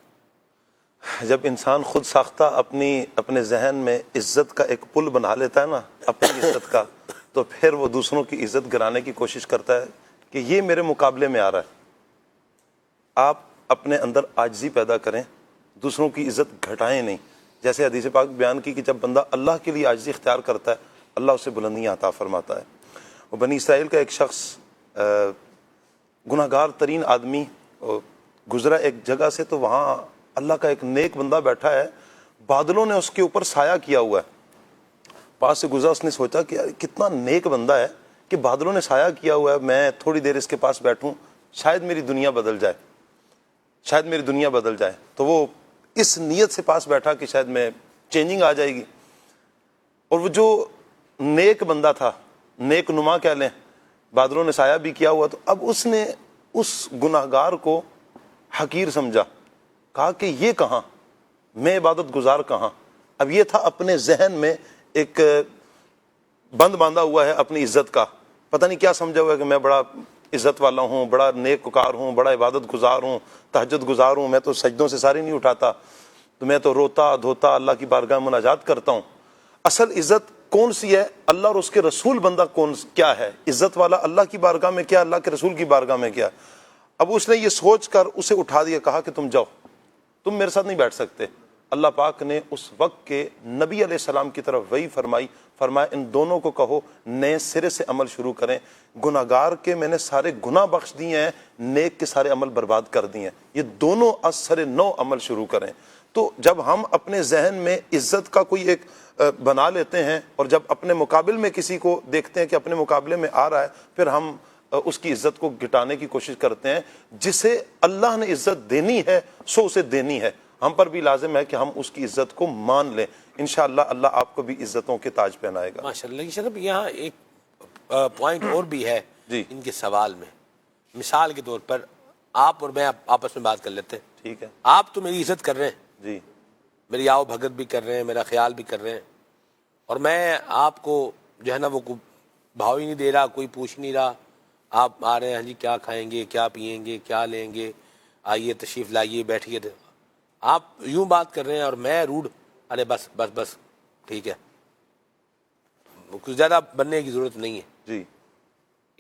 جب انسان خود ساختہ اپنے ذہن میں عزت کا ایک پل بنا لیتا ہے نا, اپنی عزت کا, تو پھر وہ دوسروں کی عزت گرانے کی کوشش کرتا ہے کہ یہ میرے مقابلے میں آ رہا ہے. آپ اپنے اندر عاجزی پیدا کریں, دوسروں کی عزت گھٹائیں نہیں. جیسے حدیث پاک بیان کی کہ جب بندہ اللہ کے لیے عاجزی اختیار کرتا ہے اللہ اسے بلندیاں عطا فرماتا ہے. وہ بنی اسرائیل کا ایک شخص گناہ گار ترین آدمی گزرا ایک جگہ سے, تو وہاں اللہ کا ایک نیک بندہ بیٹھا ہے, بادلوں نے اس کے اوپر سایہ کیا ہوا ہے. پاس سے گزرا, اس نے سوچا کہ کتنا نیک بندہ ہے کہ بادلوں نے سایہ کیا ہوا ہے, میں تھوڑی دیر اس کے پاس بیٹھوں, شاید میری دنیا بدل جائے, شاید میری دنیا بدل جائے. تو وہ اس نیت سے پاس بیٹھا کہ شاید میں چینجنگ آ جائے گی. اور وہ جو نیک بندہ تھا, نیک نما کہہ لیں, بادلوں نے سایہ بھی کیا ہوا, تو اب اس نے اس گناہ گار کو حقیر سمجھا, کہا کہ یہ کہاں, میں عبادت گزار کہاں. اب یہ تھا اپنے ذہن میں ایک بند باندھا ہوا ہے اپنی عزت کا, پتہ نہیں کیا سمجھا ہوا ہے کہ میں بڑا عزت والا ہوں, بڑا نیک وکار ہوں, بڑا عبادت گزار ہوں, تہجد گزار ہوں, میں تو سجدوں سے ساری نہیں اٹھاتا, تو میں تو روتا دھوتا اللہ کی بارگاہ میں مناجات کرتا ہوں. اصل عزت کون سی ہے؟ اللہ اور اس کے رسول بندہ کیا ہے, عزت والا اللہ کی بارگاہ میں کیا, اللہ کے رسول کی بارگاہ میں کیا. اب اس نے یہ سوچ کر اسے اٹھا دیا, کہا کہ تم جاؤ, تم میرے ساتھ نہیں بیٹھ سکتے. اللہ پاک نے اس وقت کے نبی علیہ السلام کی طرف وہی فرمایا ان دونوں کو کہو نئے سرے سے عمل شروع کریں. گناہ گار کے میں نے سارے گناہ بخش دیے ہیں, نیک کے سارے عمل برباد کر دیے ہیں, یہ دونوں از سر نو عمل شروع کریں. تو جب ہم اپنے ذہن میں عزت کا کوئی ایک بنا لیتے ہیں اور جب اپنے مقابل میں کسی کو دیکھتے ہیں کہ اپنے مقابلے میں آ رہا ہے, پھر ہم اس کی عزت کو گٹانے کی کوشش کرتے ہیں. جسے اللہ نے عزت دینی ہے سو اسے دینی ہے, ہم پر بھی لازم ہے کہ ہم اس کی عزت کو مان لیں. انشاءاللہ اللہ آپ کو بھی عزتوں کے تاج پہنائے گا. ماشاءاللہ. شرف یہاں ایک پوائنٹ اور بھی ہے جی ان کے سوال میں. مثال کے طور پر آپ اور میں آپس میں بات کر لیتے ہیں, ٹھیک ہے, آپ تو میری عزت کر رہے ہیں جی, میری آؤ بھگت بھی کر رہے ہیں, میرا خیال بھی کر رہے ہیں, اور میں آپ کو جو ہے نا وہ بھاؤ ہی نہیں دے رہا, کوئی پوچھ نہیں رہا, آپ آ رہے ہیں, ہاں جی کیا کھائیں گے, کیا پئیں گے, کیا لیں گے, آئیے تشریف لائیے, بیٹھیے. آپ یوں بات کر رہے ہیں اور میں روڈ, ارے بس بس بس ٹھیک ہے, کچھ زیادہ بننے کی ضرورت نہیں ہے. جی,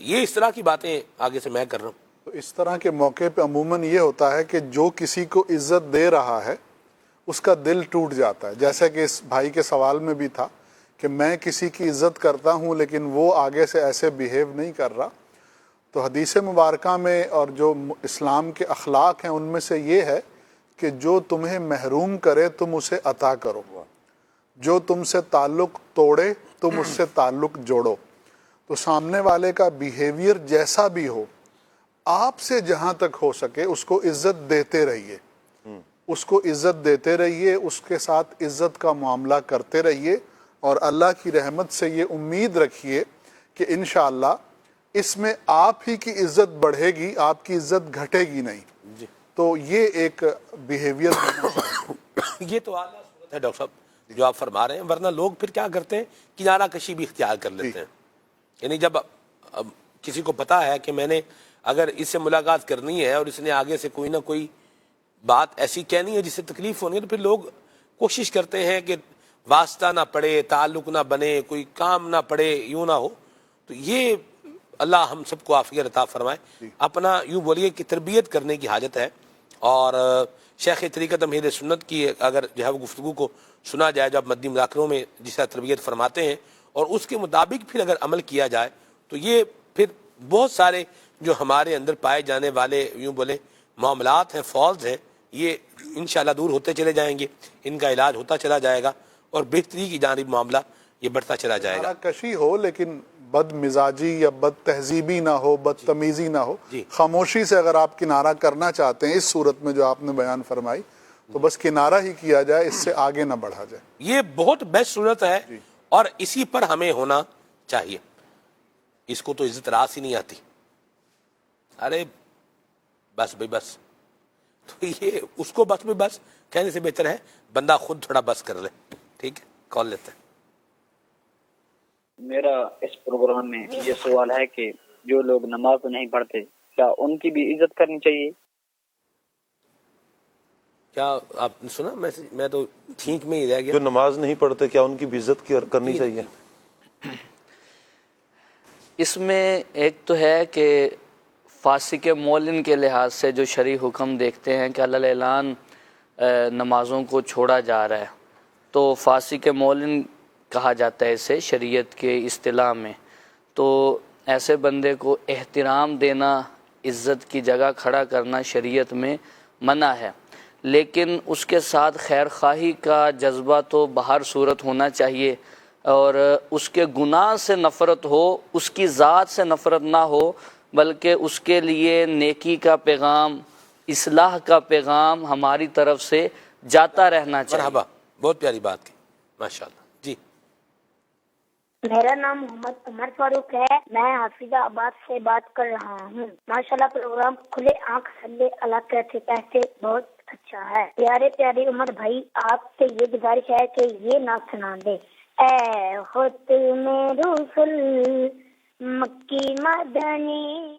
یہ اس طرح کی باتیں آگے سے میں کر رہا ہوں. تو اس طرح کے موقع پہ عموماً یہ ہوتا ہے کہ جو کسی کو عزت دے رہا ہے اس کا دل ٹوٹ جاتا ہے. جیسا کہ اس بھائی کے سوال میں بھی تھا کہ میں کسی کی عزت کرتا ہوں لیکن وہ آگے سے ایسے بیہیو نہیں کر رہا. تو حدیث مبارکہ میں اور جو اسلام کے اخلاق ہیں ان میں سے یہ ہے کہ جو تمہیں محروم کرے تم اسے عطا کرو، جو تم سے تعلق توڑے تم اس سے تعلق جوڑو۔ تو سامنے والے کا بیہیویئر جیسا بھی ہو، آپ سے جہاں تک ہو سکے اس کو عزت دیتے رہیے، اس کو عزت دیتے رہیے، اس کے ساتھ عزت کا معاملہ کرتے رہیے، اور اللہ کی رحمت سے یہ امید رکھیے کہ انشاءاللہ اس میں آپ ہی کی عزت بڑھے گی، آپ کی عزت گھٹے گی نہیں۔ تو یہ ایک بیہیویئر یہ تو اعلیٰ صورت ہے ڈاکٹر صاحب جو آپ فرما رہے ہیں، ورنہ لوگ پھر کیا کرتے ہیں، کنارہ کشی بھی اختیار کر لیتے ہیں۔ یعنی جب کسی کو پتا ہے کہ میں نے اگر اس سے ملاقات کرنی ہے اور اس نے آگے سے کوئی نہ کوئی بات ایسی کہنی ہے جس سے تکلیف ہونی ہے، تو پھر لوگ کوشش کرتے ہیں کہ واسطہ نہ پڑے، تعلق نہ بنے، کوئی کام نہ پڑے، یوں نہ ہو۔ تو یہ اللہ ہم سب کو عافیت عطا فرمائے۔ اپنا یوں بولیے کہ تربیت کرنے کی حاجت ہے، اور شیخ طریقت امیر سنت کی اگر جو ہے وہ گفتگو کو سنا جائے جو آپ مدنی مذاکروں میں جس طرح تربیت فرماتے ہیں، اور اس کے مطابق پھر اگر عمل کیا جائے تو یہ پھر بہت سارے جو ہمارے اندر پائے جانے والے یوں بولے معاملات ہیں، فالز ہیں، یہ انشاءاللہ دور ہوتے چلے جائیں گے، ان کا علاج ہوتا چلا جائے گا، اور بہتری کی جانب معاملہ یہ بڑھتا چلا جائے گا۔ کشی ہو لیکن بد مزاجی یا بد تہذیبی نہ ہو، بدتمیزی نہ ہو، خاموشی سے اگر آپ کنارہ کرنا چاہتے ہیں اس صورت میں جو آپ نے بیان فرمائی، تو بس کنارہ ہی کیا جائے، اس سے آگے نہ بڑھا جائے۔ یہ بہت بیسٹ صورت ہے، اور اسی پر ہمیں ہونا چاہیے۔ اس کو تو عزت راس ہی نہیں آتی، ارے بس بھائی بس، تو یہ اس کو بس بھی بس کہنے سے بہتر ہے بندہ خود تھوڑا بس کر لے۔ ٹھیک ہے، کال لیتے ہیں۔ میرا اس پروگرام میں یہ سوال ہے کہ جو لوگ نماز نہیں پڑھتے کیا ان کی بھی عزت کرنی چاہیے؟ کیا آپ نے سنا میسج؟ میں تو ٹھیک میں ہی رہ گیا۔ جو نماز نہیں پڑھتے کیا ان کی بھی عزت کرنی چاہیے؟ اس میں ایک تو ہے کہ فاسق مولن کے لحاظ سے جو شرعی حکم دیکھتے ہیں کہ اللہ اعلان نمازوں کو چھوڑا جا رہا ہے، تو فاسق مولن کہا جاتا ہے اسے شریعت کے اصطلاح میں۔ تو ایسے بندے کو احترام دینا، عزت کی جگہ کھڑا کرنا شریعت میں منع ہے، لیکن اس کے ساتھ خیر خواہی کا جذبہ تو بہر صورت ہونا چاہیے، اور اس کے گناہ سے نفرت ہو، اس کی ذات سے نفرت نہ ہو، بلکہ اس کے لیے نیکی کا پیغام، اصلاح کا پیغام ہماری طرف سے جاتا رہنا چاہیے۔ مرحبا، بہت پیاری بات کی، ماشاءاللہ۔ جی، میرا نام محمد عمر فاروق ہے، میں حافظہ آباد سے بات کر رہا ہوں۔ ماشاءاللہ پروگرام کھلے آنکھ صلی اللہ کہتے کہتے بہت اچھا ہے۔ پیارے پیارے عمر بھائی، آپ سے یہ گزارش ہے کہ یہ نعت سنا دے۔ اے ختم رسل مکی مدنی۔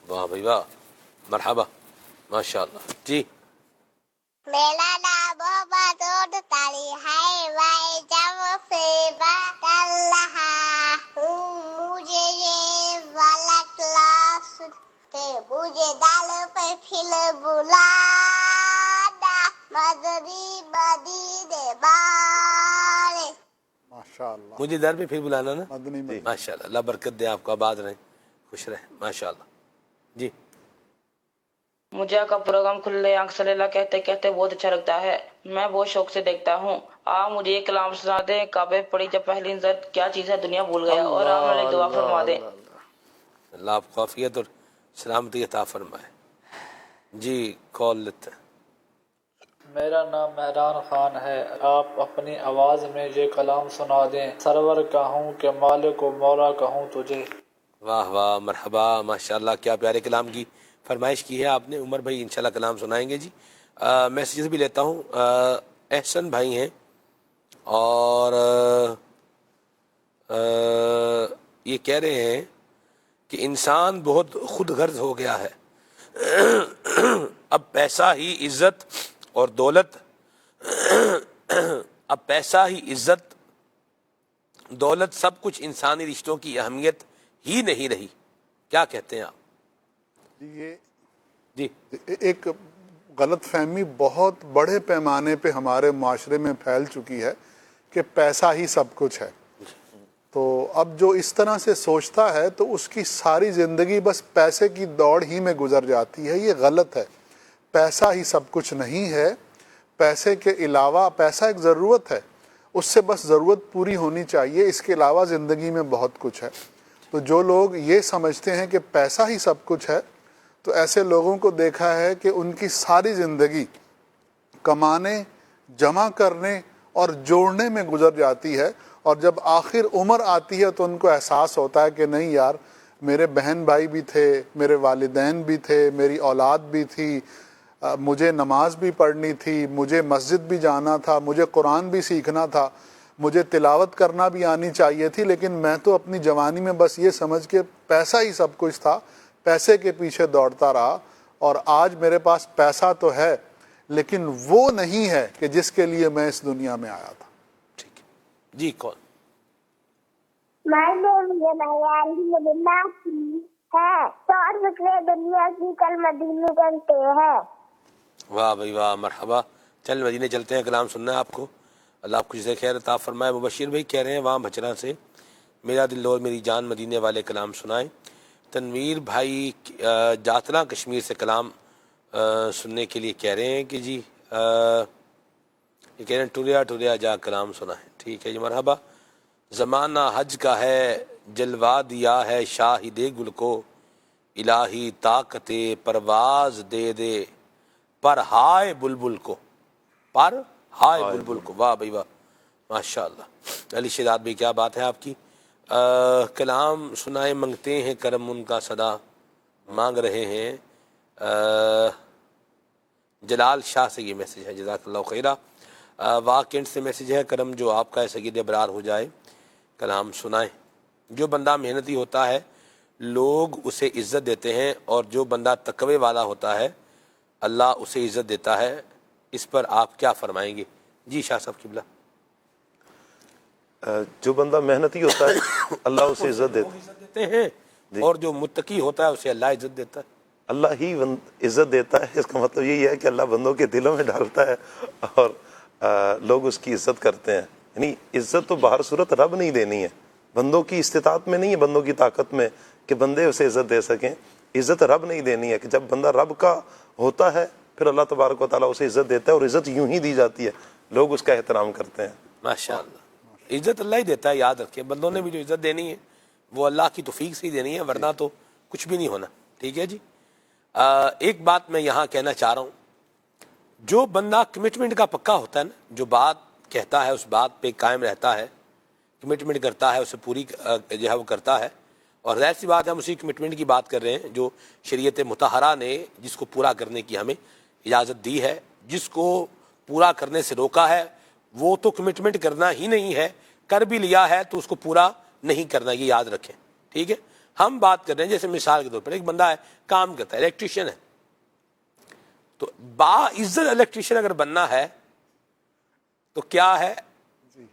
واہ بھائی واہ، مرحبا، ماشاءاللہ۔ جی، میرا نام محمد تالی ہے، میں جب سے بات کر رہا ہوں، مجھے یہ والا کلاس کہ مجھے دال پہ پھل بلانا مدنی مدینے والے۔ ماشاءاللہ، مجھے در پہ پھر بلانا نا، مدنی ماشاءاللہ۔ اللہ برکت دے آپ کو، آباد رہیں، خوش رہیں، ماشاءاللہ۔ جی، مجھے آپ کا پروگرام کھلے آنکھ صلی اللہ کہتے کہتے بہت اچھا لگتا ہے، میں بہت شوق سے دیکھتا ہوں۔ آپ مجھے ایک کلام سنا دیں، کعبے پڑی جب پہلی نظر کیا چیز ہے دنیا بھول گیا، اور آپ میری دعا فرما دیں۔ اللہ آپ کو عافیت اور سلامتی عطا فرمائے۔ جی، کال لیتے ہیں۔ میرا نام مہران خان ہے، آپ اپنی آواز میں یہ کلام سنا دیں۔ سرور کہوں کہ مالک و مولا کہوں تجھے۔ واہ واہ، مرحبا، ماشاءاللہ، کیا پیارے کلام کی فرمائش کی ہے آپ نے۔ عمر بھائی انشاءاللہ کلام سنائیں گے۔ جی، میسیجز بھی لیتا ہوں۔ احسن بھائی ہیں، اور یہ کہہ رہے ہیں کہ انسان بہت خود غرض ہو گیا ہے، اب پیسہ ہی عزت اور دولت، اب پیسہ ہی عزت دولت سب کچھ انسانی رشتوں کی اہمیت ہی نہیں رہی۔ کیا کہتے ہیں آپ؟ یہ جی، ایک غلط فہمی بہت بڑے پیمانے پہ ہمارے معاشرے میں پھیل چکی ہے کہ پیسہ ہی سب کچھ ہے۔ تو اب جو اس طرح سے سوچتا ہے تو اس کی ساری زندگی بس پیسے کی دوڑ ہی میں گزر جاتی ہے۔ یہ غلط ہے۔ پیسہ ہی سب کچھ نہیں ہے، پیسے کے علاوہ پیسہ ایک ضرورت ہے، اس سے بس ضرورت پوری ہونی چاہیے، اس کے علاوہ زندگی میں بہت کچھ ہے۔ تو جو لوگ یہ سمجھتے ہیں کہ پیسہ ہی سب کچھ ہے، تو ایسے لوگوں کو دیکھا ہے کہ ان کی ساری زندگی کمانے، جمع کرنے اور جوڑنے میں گزر جاتی ہے، اور جب آخر عمر آتی ہے تو ان کو احساس ہوتا ہے کہ نہیں یار، میرے بہن بھائی بھی تھے، میرے والدین بھی تھے، میری اولاد بھی تھی، مجھے نماز بھی پڑھنی تھی، مجھے مسجد بھی جانا تھا، مجھے قرآن بھی سیکھنا تھا، مجھے تلاوت کرنا بھی آنی چاہیے تھی، لیکن میں تو اپنی جوانی میں بس یہ سمجھ کے پیسہ ہی سب کچھ تھا، پیسے کے پیچھے دوڑتا رہا، اور آج میرے پاس پیسہ تو ہے لیکن وہ نہیں ہے کہ جس کے لیے میں اس دنیا میں آیا تھا۔ ٹھیک ہے جی، کون؟ اور فکرے دنیا کی کل مدینے چلتے ہیں۔ واہ بھائی واہ، مرحبا، چل مدینے چلتے ہیں، کلام سننا ہے آپ کو، اللہ آپ کو جزائے خیر عطا فرمائے۔ مبشر بھائی کہہ رہے ہیں وہاں بھچرا سے، میرا دل اور میری جان مدینے والے کلام سنائیں۔ تنویر بھائی جاتنا کشمیر سے کلام سننے کے لیے کہہ رہے ہیں کہ جی یہ کہہ رہے ہیں ٹوریا ٹوریا جا کلام سنائیں۔ ٹھیک ہے جی، مرحبا۔ زمانہ حج کا ہے جلوہ دیا ہے شاہد گل کو، الہی طاقت پرواز دے دے پر ہائے بلبل کو، پر ہائے بلبل کو۔ واہ بھائی واہ، ماشاء اللہ۔ علی شہزاد بھائی کیا بات ہے آپ کی۔ کلام سنائے منگتے ہیں کرم ان کا صدا، مانگ رہے ہیں۔ جلال شاہ سے یہ میسج ہے، جزاک اللہ خیرہ۔ واکنڈ سے میسج ہے، کرم جو آپ کا ہے سید ابرار ہو جائے، کلام سنائیں۔ جو بندہ محنتی ہوتا ہے لوگ اسے عزت دیتے ہیں، اور جو بندہ تقوی والا ہوتا ہے اللہ اسے عزت دیتا ہے، اس پر آپ کیا فرمائیں گے؟ جی شاہ صاحب قبلہ۔ جو بندہ محنتی ہوتا ہے اللہ اسے عزت دیتے ہیں، اور جو متقی ہوتا ہے اسے اللہ عزت دیتا ہے۔ اللہ ہی عزت دیتا ہے، اس کا مطلب یہی ہے کہ اللہ بندوں کے دلوں میں ڈالتا ہے اور لوگ اس کی عزت کرتے ہیں۔ یعنی عزت تو باہر صورت رب نہیں دینی ہے، بندوں کی استطاعت میں نہیں ہے، بندوں کی طاقت میں کہ بندے اسے عزت دے سکیں۔ عزت رب نہیں دینی ہے کہ جب بندہ رب کا ہوتا ہے پھر اللہ تبارک و تعالیٰ اسے عزت دیتا ہے، اور عزت یوں ہی دی جاتی ہے، لوگ اس کا احترام کرتے ہیں۔ ماشاء اللہ، عزت اللہ ہی دیتا ہے، یاد رکھیں، بندوں نے بھی جو عزت دینی ہے وہ اللہ کی توفیق سے ہی دینی ہے، ورنہ تو کچھ بھی نہیں ہونا۔ ٹھیک ہے جی۔ ایک بات میں یہاں کہنا چاہ رہا ہوں، جو بندہ کمٹمنٹ کا پکا ہوتا ہے نا، جو بات کہتا ہے اس بات پہ قائم رہتا ہے، کمٹمنٹ کرتا ہے، اسے پوری جو ہے وہ کرتا ہے، اور ظاہر سی بات ہے ہم اسی کمٹمنٹ کی بات کر رہے ہیں جو شریعت مطہرہ نے جس کو پورا کرنے کی ہمیں اجازت دی ہے، جس کو پورا کرنے سے روکا ہے، وہ تو کمٹمنٹ کرنا ہی نہیں ہے، کر بھی لیا ہے تو اس کو پورا نہیں کرنا، یہ یاد رکھیں۔ ٹھیک ہے، ہم بات کر رہے ہیں جیسے مثال کے طور پر ایک بندہ ہے کام کرتا ہے، الیکٹریشین ہے، تو باعزت الیکٹریشین اگر بننا ہے تو کیا ہے،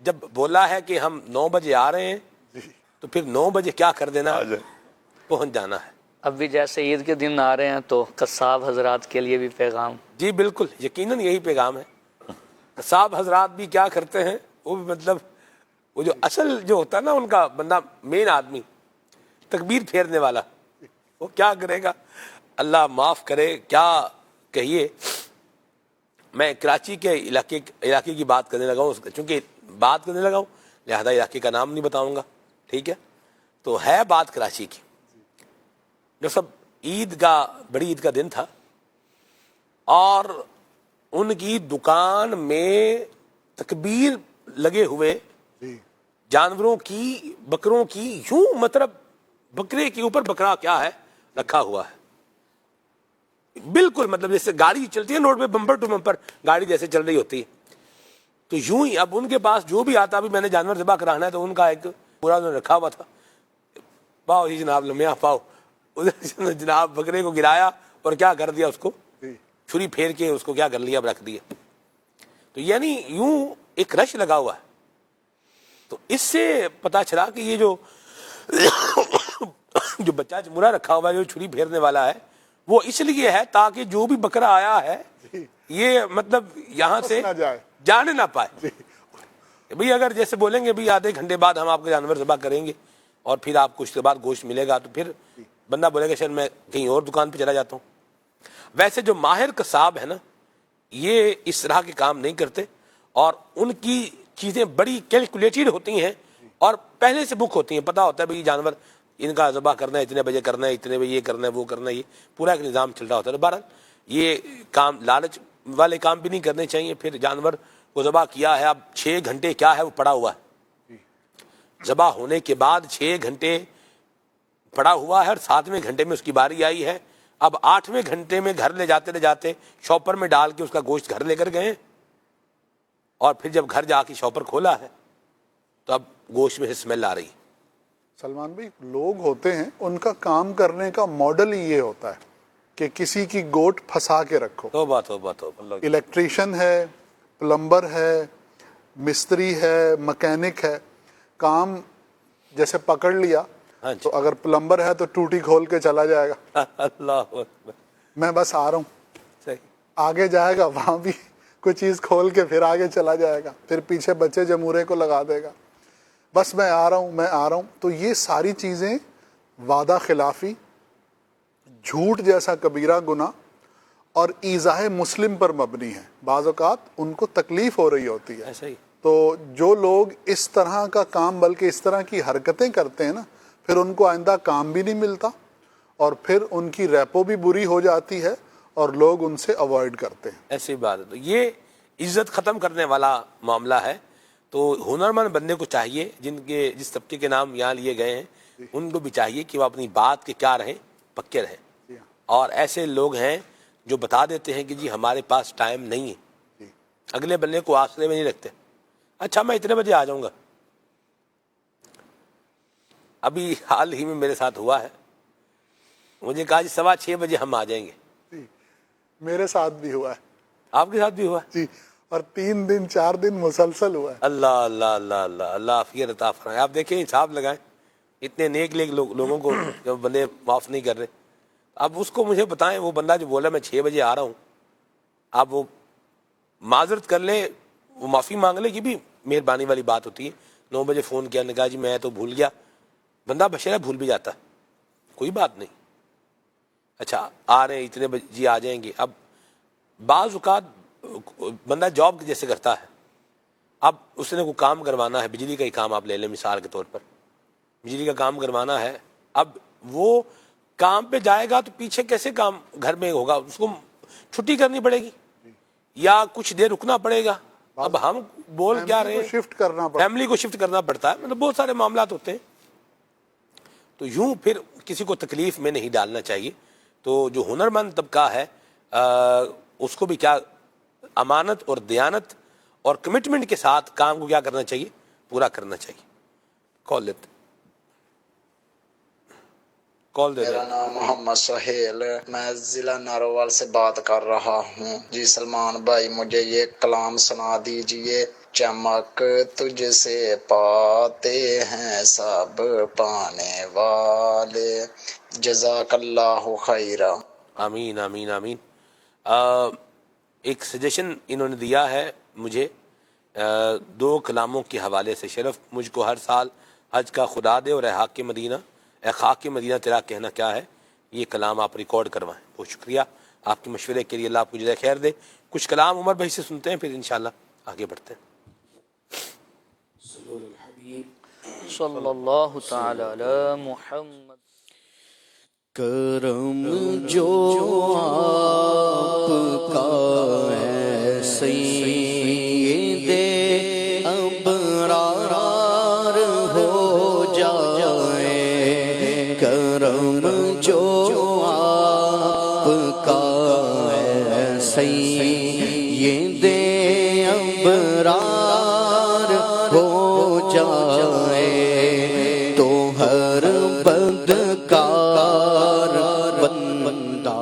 جب بولا ہے کہ ہم 9 بجے آ رہے ہیں تو پھر 9 بجے کیا کر دینا، پہنچ جانا ہے۔ اب بھی جیسے عید کے دن آ رہے ہیں تو قصاب حضرات کے لیے بھی پیغام۔ جی بالکل، یقیناً یہی پیغام ہے۔ قصاب حضرات بھی کیا کرتے ہیں، وہ بھی مطلب وہ جو اصل جو ہوتا ہے نا ان کا بندہ، مین آدمی تکبیر پھیرنے والا، وہ کیا کرے گا، اللہ معاف کرے، کیا کہیے۔ میں کراچی کے علاقے کی بات کرنے لگا ہوں، چونکہ بات کرنے لگا ہوں لہذا علاقے کا نام نہیں بتاؤں گا، ٹھیک ہے۔ تو ہے بات کراچی کی، جو سب عید کا، بڑی عید کا دن تھا، اور ان کی دکان میں تکبیر لگے ہوئے، جانوروں کی، بکروں کی، یوں مطلب بکرے کے اوپر بکرا کیا ہے رکھا ہوا ہے، بالکل مطلب جیسے گاڑی چلتی ہے روڈ پہ، بمپر ٹو بمپر گاڑی جیسے چل رہی ہوتی ہے، تو یوں ہی اب ان کے پاس جو بھی آتا، ابھی میں نے جانور ذبح کرانا ہے تو ان کا ایک پورا انہوں نے رکھا ہوا تھا، پاؤ جی جناب لمحہ پاؤ، ادھر جناب بکرے کو گرایا اور کیا کر دیا، اس کو چھری پھیر کے اس کو کیا کر لیا، اب رکھ دیا۔ تو یعنی یوں ایک رش لگا ہوا ہے، تو اس سے پتا چلا کہ یہ جو بچہ جمرہ رکھا ہوا ہے، جو چھری پھیرنے والا ہے، وہ اس لیے ہے تاکہ جو بھی بکرا آیا ہے یہ مطلب یہاں سے جانے نہ پائے۔ بھئی اگر جیسے بولیں گے بھی آدھے گھنٹے بعد ہم آپ کا جانور ذبح کریں گے اور پھر آپ کو اس کے بعد گوشت ملے گا، تو پھر بندہ بولے گا شاید میں کہیں اور دکان پہ چلا جاتا ہوں، ویسے جو ماہر قصاب ہے نا یہ اس طرح کے کام نہیں کرتے اور ان کی چیزیں بڑی کیلکولیٹڈ ہوتی ہیں اور پہلے سے بک ہوتی ہیں، پتہ ہوتا ہے بھئی جانور ان کا ذبح کرنا ہے اتنے بجے کرنا ہے، اتنے بجے یہ کرنا ہے وہ کرنا ہے، یہ پورا ایک نظام چل رہا ہوتا ہے۔ بہرحال یہ کام لالچ والے کام بھی نہیں کرنے چاہیے۔ پھر جانور کو ذبح کیا ہے، اب 6 گھنٹے کیا ہے وہ پڑا ہوا ہے، ذبح ہونے کے بعد 6 گھنٹے پڑا ہوا ہے اور 7ویں گھنٹے میں اس کی باری آئی ہے۔ اب 8ویں گھنٹے میں گھر لے جاتے شاپر میں ڈال کے اس کا گوشت گھر لے کر گئے اور پھر جب گھر جا کے شاپر کھولا ہے تو اب گوشت میں سے اسمیل آ رہی ہے۔ سلمان بھائی لوگ ہوتے ہیں ان کا کام کرنے کا ماڈل ہی یہ ہوتا ہے کہ کسی کی گوٹ پھنسا کے رکھو۔ توبہ توبہ توبہ۔ الیکٹریشین ہے، پلمبر ہے، مستری ہے، مکینک ہے، کام جیسے پکڑ لیا تو اگر پلمبر ہے تو ٹوٹی کھول کے چلا جائے گا، اللہ اکبر، میں بس آ رہا ہوں، صحیح، آگے جائے گا وہاں بھی کوئی چیز کھول کے پھر آگے چلا جائے گا، پھر پیچھے بچے جمورے کو لگا دے گا، بس میں آ رہا ہوں میں آ رہا ہوں۔ تو یہ ساری چیزیں وعدہ خلافی، جھوٹ جیسا کبیرہ گناہ اور ایذاء مسلم پر مبنی ہے۔ بعض اوقات ان کو تکلیف ہو رہی ہوتی ہے، ایسا ہی۔ تو جو لوگ اس طرح کا کام بلکہ اس طرح کی حرکتیں کرتے ہیں نا پھر ان کو آئندہ کام بھی نہیں ملتا اور پھر ان کی ریپو بھی بری ہو جاتی ہے اور لوگ ان سے اوائڈ کرتے ہیں۔ ایسی بات ہے، تو یہ عزت ختم کرنے والا معاملہ ہے۔ تو ہنرمند بندے کو چاہیے، جس طبقے کے نام یہاں لیے گئے ہیں ان کو بھی چاہیے کہ وہ اپنی بات کے کیا رہیں، پکے رہیں۔ اور ایسے لوگ ہیں جو بتا دیتے ہیں کہ جی ہمارے پاس ٹائم نہیں ہے، اگلے بندے کو آسرے میں نہیں رکھتے، اچھا میں اتنے بجے آ جاؤں گا۔ ابھی حال ہی میں میرے ساتھ ہوا ہے، مجھے کہا جی 6:15 بجے ہم آ جائیں گے۔ میرے ساتھ بھی ہوا ہے۔ آپ کے ساتھ بھی ہوا جی، اور 3 دن 4 دن مسلسل ہوا ہے۔ اللہ اللہ اللہ اللہ اللہ عافیت عطا فرمائے۔ آپ دیکھیں حساب لگائیں، اتنے نیک لوگوں کو جو بندے معاف نہیں کر رہے، اب اس کو مجھے بتائیں، وہ بندہ جو بولا میں 6 بجے آ رہا ہوں، آپ وہ معذرت کر لے، وہ معافی مانگ لے، یہ بھی مہربانی والی بات ہوتی ہے۔ 9 بجے فون کیا، نے کہا جی میں تو بھول گیا، بندہ بشرا بھول بھی جاتا ہے، کوئی بات نہیں، اچھا آ رہے ہیں اتنے بجے جی آ جائیں گے۔ اب بعض اوقات بندہ جاب جیسے کرتا ہے، اب اس نے کوئی کام کروانا ہے، بجلی کا ہی کام آپ لے لیں مثال کے طور پر، بجلی کا کام کروانا ہے، اب وہ کام پہ جائے گا تو پیچھے کیسے کام گھر میں ہوگا، اس کو چھٹی کرنی پڑے گی یا کچھ دیر رکنا پڑے گا۔ اب ہم بول کیا رہے ہیں، فیملی کو شفٹ کرنا پڑتا ہے، مطلب بہت سارے معاملات ہوتے ہیں، تو یوں پھر کسی کو تکلیف میں نہیں ڈالنا چاہیے۔ تو جو ہنرمند طبقہ ہے اس کو بھی کیا امانت اور دیانت اور کمٹمنٹ کے ساتھ کام کو کیا کرنا چاہیے، پورا کرنا چاہیے۔ کال لیتے، کال دے میرا نام محمد سہیل، میں ضلع ناروال سے بات کر رہا ہوں۔ جی سلمان بھائی مجھے یہ کلام سنا دیجئے۔ چمک تجھ سے پاتے ہیں سب پانے والے، جزاک اللہ خیرہ۔ آمین آمین آمین۔ ایک سجیشن انہوں نے دیا ہے مجھے 2 کلاموں کے حوالے سے۔ شرف مجھ کو ہر سال حج کا خدا دے اور اے خاک مدینہ، اے خاک مدینہ تیرا کہنا کیا ہے، یہ کلام آپ ریکارڈ کروائیں۔ بہت شکریہ آپ کے مشورے کے لیے، اللہ آپ کو جزائے خیر دے۔ کچھ کلام عمر بھائی سے سنتے ہیں پھر انشاءاللہ آگے بڑھتے ہیں۔ صلی اللہ تعالی علی محمد۔ کرم جو آپ کا ہے سید ابرار ہو جائے، کرم جو آپ کا ہے سید ابرار ہو جائے، تو ہر بدکار بندہ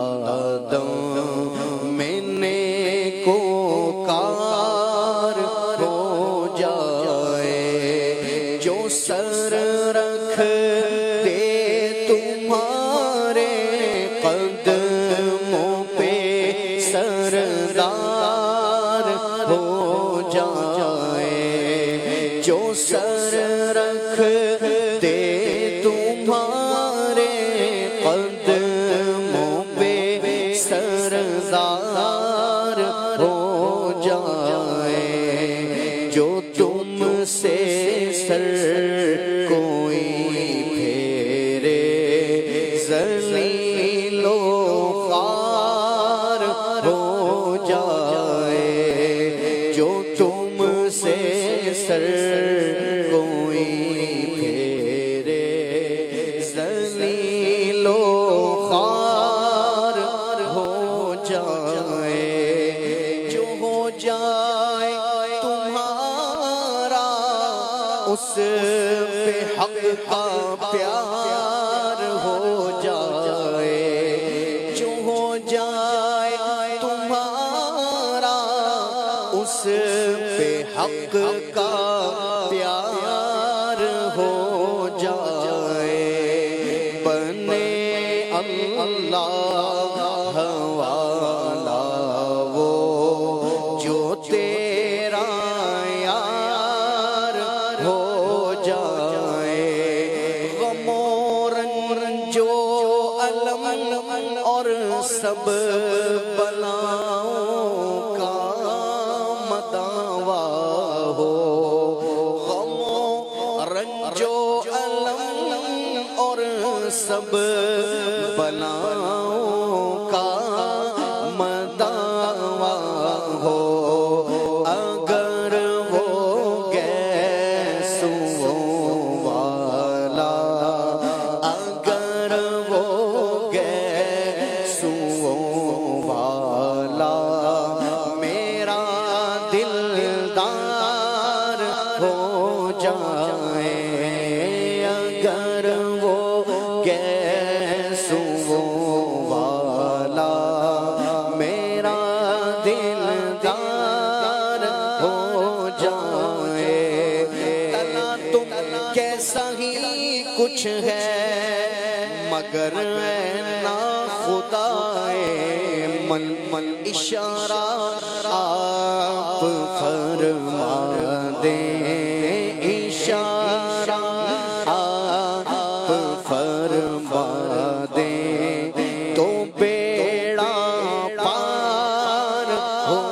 میں نیکو کار ہو جائے، جو سر رکھ دے تمہارے قدموں پہ سردار ہو جائے، جو سر رکھ دے تمہارے قدموں پہ سردار جو تم سے سر کوئی پھیرے ذلیل و خوار ہو جائے جو تم سے سر کوئی پھیرے ذلیل و خوار ہو جائے جو ہو جائے تمہارا اس پہ حق کا پیار ہو جائے جو ہو جائے تمہارا اس پہ حق کا پیار ہو جائے بنے اللہ والا وہ جو تیرا یار ہو جائے غم و رنج و الم اور سب بلاؤں کا مداوا ہو غم و رنج و الم اور سب بلاؤں کا مداوا ہو اگر وہ گیسوں والا اگر وہ گیسوں والا میرا دلدار ہو جائے اگر وہ گیسوں والا میرا دلدار ہو جائے تلا تم کیسا ہی کچھ ہے مگر نا خدائے من اشارہ آپ فرما دیں اشارہ آپ فرما دیں تو بیڑا پار ہو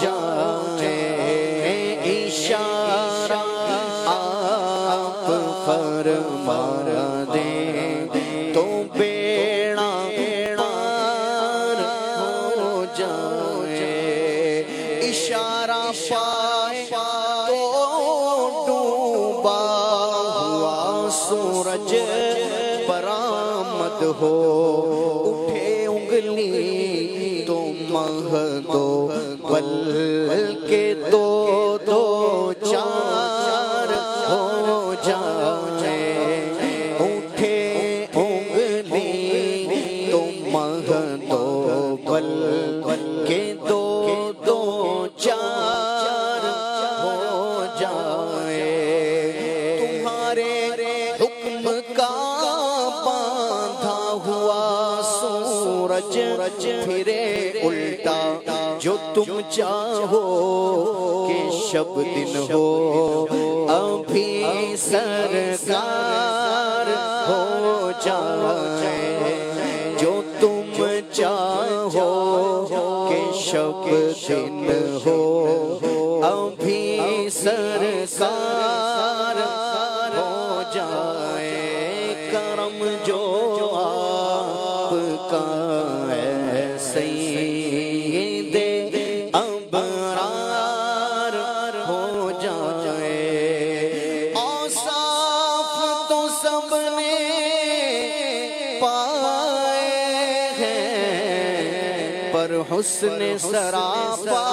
جائے اشارہ آپ فرما دیں تو بیڑا پار ہو جائے اشارہ پائے تو ڈوبا ہوا سورج برآمد ہو اٹھے انگلی تو مہ دو بلکہ دو دو چار ہو جائے اٹھے انگلی تو مہ دو بلکہ دو دو چار ہو جائے تمہارے حکم کا باندھا ہوا سورج پھرے الٹا جو تم چاہو کہ شب دن ہو ابھی سرکار ہو جائے جو تم چاہو کہ شب دن ہو ابھی سرکار ہو جائے کرم جو آپ کا ہے سید ابرار ہو جائے اوصاف تو سب نے پائے ہیں پر حسن سراپا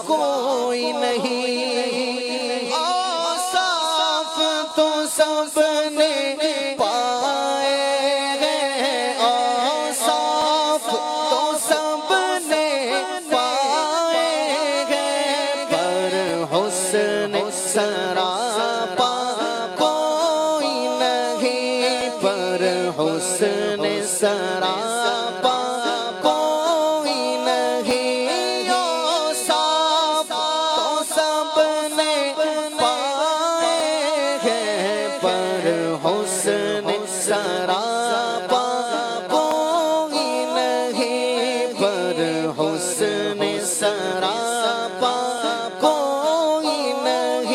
کوئی نہیں اوصاف تو سب نے پائے ہیں اوصاف تو سب نے پائے ہیں پر حسن سراپا کوئی نہیں پر حسن سراپا کوئی نہیں اوصاف تو سب نے پائے ہیں پر حسن سراپا کوئی نہیں پر حسن سراپا کوئی نہیں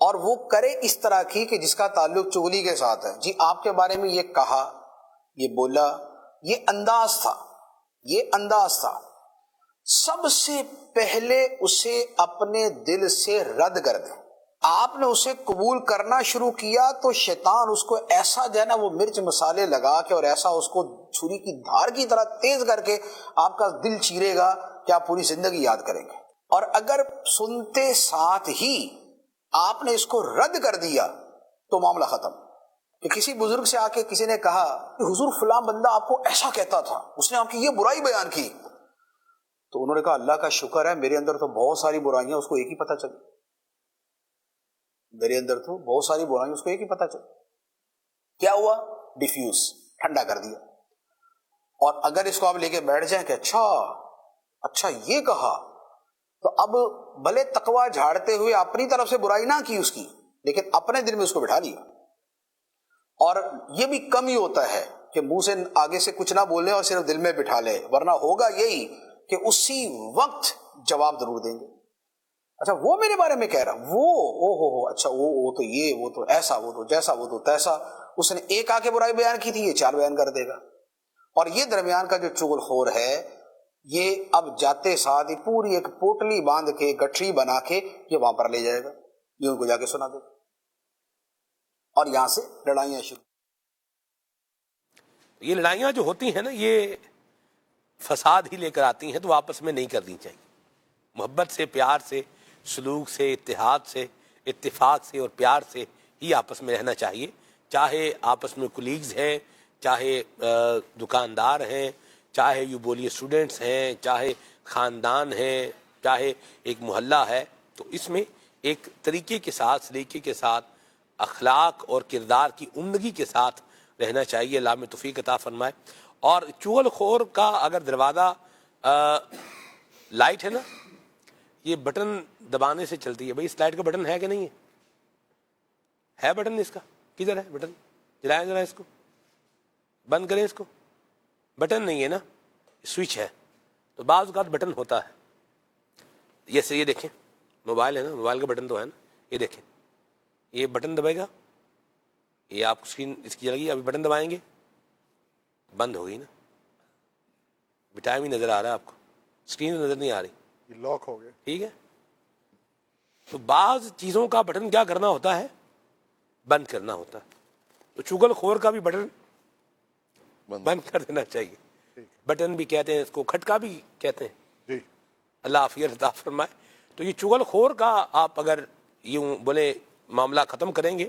اور وہ کرے اس طرح کی کہ جس کا تعلق چغلی کے ساتھ ہے. جی آپ کے بارے میں یہ کہا، یہ بولا، یہ انداز تھا. سب سے پہلے اسے اپنے دل سے رد کر دیں. آپ نے اسے قبول کرنا شروع کیا تو شیطان اس کو ایسا جو ہے نا وہ مرچ مسالے لگا کے اور ایسا اس کو چھری کی دھار کی طرح تیز کر کے آپ کا دل چیرے گا کہ آپ پوری زندگی یاد کریں گے. اور اگر سنتے ساتھ ہی آپ نے اس کو رد کر دیا تو معاملہ ختم. کہ کسی بزرگ سے آ کے کسی نے کہا کہ حضور فلاں بندہ آپ کو ایسا کہتا تھا، اس نے آپ کی یہ برائی بیان کی، تو انہوں نے کہا اللہ کا شکر ہے میرے اندر تو بہت ساری برائیاں اس کو ایک ہی پتہ چلی. میرے اندر تو بہت ساری برائیاں اس کو ایک ہی پتہ چلی. کیا ہوا؟ ڈیفیوز، ٹھنڈا کر دیا. اور اگر اس کو آپ لے کے بیٹھ جائیں کہ اچھا یہ کہا، تو اب بھلے تقوی جھاڑتے ہوئے اپنی طرف سے برائی نہ کی اس کی، لیکن اپنے دل میں اس کو بٹھا لیا. اور یہ بھی کم ہی ہوتا ہے کہ منہ سے آگے سے کچھ نہ بولے اور صرف دل میں بٹھا لے، ورنہ ہوگا یہی کہ اسی وقت جواب ضرور دیں گے. اچھا وہ میرے بارے میں کہہ رہا، وہ اچھا وہ تو یہ، وہ تو ایسا، وہ تو جیسا، وہ تو تیسا. اس نے ایک آ کے برائی بیان کی تھی، یہ 4 بیان کر دے گا. اور یہ درمیان کا جو چغل خور ہے، یہ اب جاتے ساتھ ہی پوری ایک پوٹلی باندھ کے گٹھری بنا کے یہ وہاں پر لے جائے گا، یہ ان کو جا کے سنا دے گا، اور یہاں سے لڑائیاں شروع. یہ لڑائیاں جو ہوتی ہیں نا، یہ فساد ہی لے کر آتی ہیں، تو آپس میں نہیں کرنی چاہیے. محبت سے، پیار سے، سلوک سے، اتحاد سے، اتفاق سے اور پیار سے ہی آپس میں رہنا چاہیے. چاہے آپس میں کولیگز ہیں، چاہے دکاندار ہیں، چاہے یوں بولیے اسٹوڈنٹس ہیں، چاہے خاندان ہیں، چاہے ایک محلہ ہے. تو اس میں ایک طریقے کے ساتھ، سلیقے کے ساتھ، اخلاق اور کردار کی عمدگی کے ساتھ رہنا چاہیے. اللہ میں توفیق عطا فرمائے. اور چغل خور کا اگر دروازہ لائٹ ہے نا، یہ بٹن دبانے سے چلتی ہے. بھئی اس لائٹ کا بٹن ہے کہ نہیں ہے بٹن اس کا؟ کدھر ہے بٹن؟ جلائیں ذرا اس کو، بند کریں اس کو. بٹن نہیں ہے نا، سوئچ ہے. تو بعض اوقات بٹن ہوتا ہے. یہ دیکھیں موبائل ہے نا، موبائل کا بٹن تو ہے نا، یہ دیکھیں یہ بٹن دبائے گا، یہ آپ کو اسکرین اس کی جلے گی. ابھی بٹن دبائیں گے، بند ہو گئی نا. ٹائم ہی نظر آ رہا ہے آپ کو، اسکرین نظر نہیں آ رہی، لاک ہو گیا. ٹھیک ہے. تو بعض چیزوں کا بٹن کیا کرنا ہوتا ہے؟ بند کرنا ہوتا ہے. تو چغل خور کا بھی بٹن بند کر دینا چاہیے. بٹن بھی کہتے ہیں اس کو، کھٹکا بھی کہتے ہیں. اللہ عافیت عطا فرمائے. تو یہ چغل خور کا آپ اگر یوں بولے معاملہ ختم کریں گے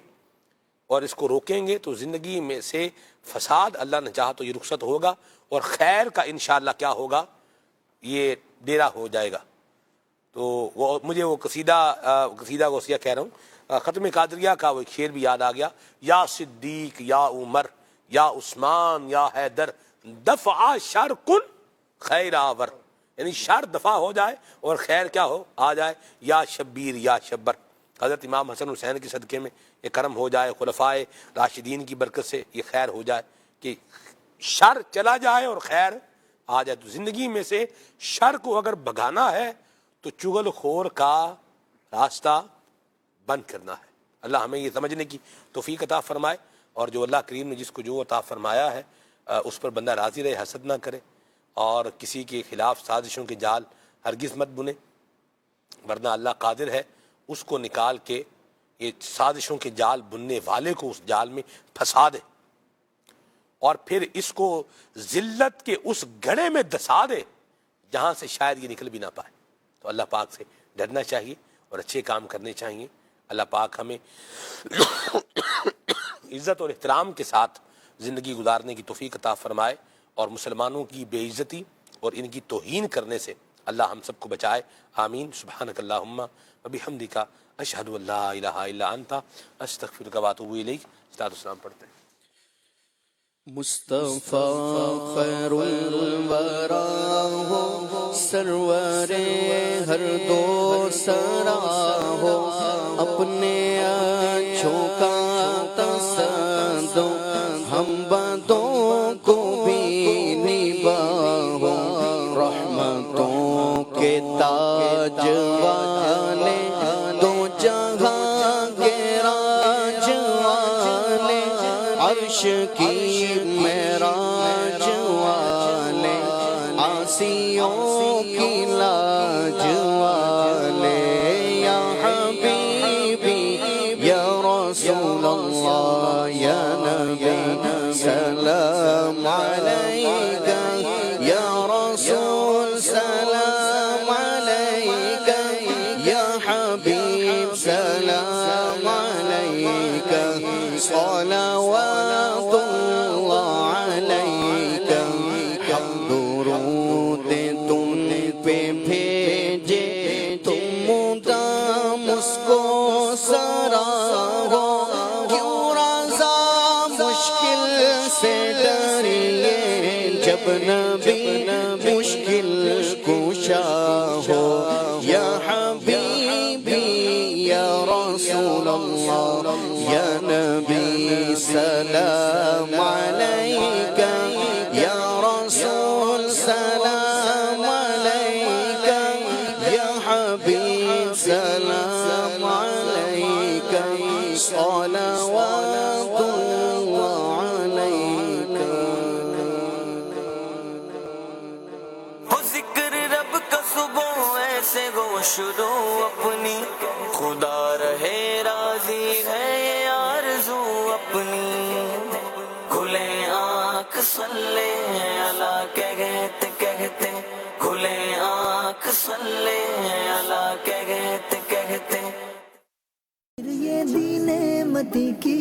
اور اس کو روکیں گے تو زندگی میں سے فساد اللہ نے چاہا تو یہ رخصت ہوگا، اور خیر کا انشاءاللہ کیا ہوگا، یہ ڈیرا ہو جائے گا. تو وہ مجھے وہ قصیدہ غوثیہ کہہ رہا ہوں، ختم قادریہ کا وہ ایک شعر بھی یاد آ گیا. یا صدیق یا عمر یا عثمان یا حیدر دفع شر کن خیر آور، یعنی شر دفع ہو جائے اور خیر کیا ہو، آ جائے. یا شبیر یا شبر، حضرت امام حسن حسین کے صدقے میں یہ کرم ہو جائے، خلفائے راشدین کی برکت سے یہ خیر ہو جائے کہ شر چلا جائے اور خیر آ جائے. تو زندگی میں سے شر کو اگر بھگانا ہے تو چغل خور کا راستہ بند کرنا ہے. اللہ ہمیں یہ سمجھنے کی توفیق عطا فرمائے، اور جو اللہ کریم نے جس کو جو عطا فرمایا ہے اس پر بندہ راضی رہے، حسد نہ کرے، اور کسی کے خلاف سازشوں کے جال ہرگز مت بنے، ورنہ اللہ قادر ہے اس کو نکال کے یہ سازشوں کے جال بننے والے کو اس جال میں پھنسا دے، اور پھر اس کو ذلت کے اس گڑھے میں دسا دے جہاں سے شاید یہ نکل بھی نہ پائے. تو اللہ پاک سے ڈرنا چاہیے اور اچھے کام کرنے چاہیے. اللہ پاک ہمیں عزت اور احترام کے ساتھ زندگی گزارنے کی توفیق عطا فرمائے، اور مسلمانوں کی بے عزتی اور ان کی توہین کرنے سے اللہ ہم سب کو بچائے. آمین. سبحانک اللہم وبحمدک اشہد ان لا الہ الا انت استغفرک واتوب الیک. صلاۃ والسلام پڑھتے ہیں. مصطفیٰ خیر الورا ہو، سرور ہر دو سرا ہو، اپنے اچھوں کا تصدو ہم بدوں کو بھی نباہو، رحمتوں کے تاج والے دو جہاں عرش کی معراج والے آسیوں کی لاج والے یا حبیبی یا رسول اللہ یا نبی سلام علیکہ یا رسول سلام علیکہ یا حبیب سلام علیکہ صلوات اللہ علیکہ ہم درود تم پہ بھیجے تم مدام اس کو سرا ہو کیوں رضا مشکل سے ڈریے جب نبی مشکل کشا ہو یا حبیبی یا رسول اللہ یا نبی سلام علیکہ یا رسول سلام علیکہ یا حبیب سلام علیکہ صلوات اللہ علیکہ ہو ذکر رب کا صبح ایسے گو شروع اپنی خدا رہے راضی ہے آرزو اپنی کھلے آنکھ صلی اللہ کہتے کہتے کھلے آنکھ صلی اللہ کہتے کہتے یہ دین مدی کی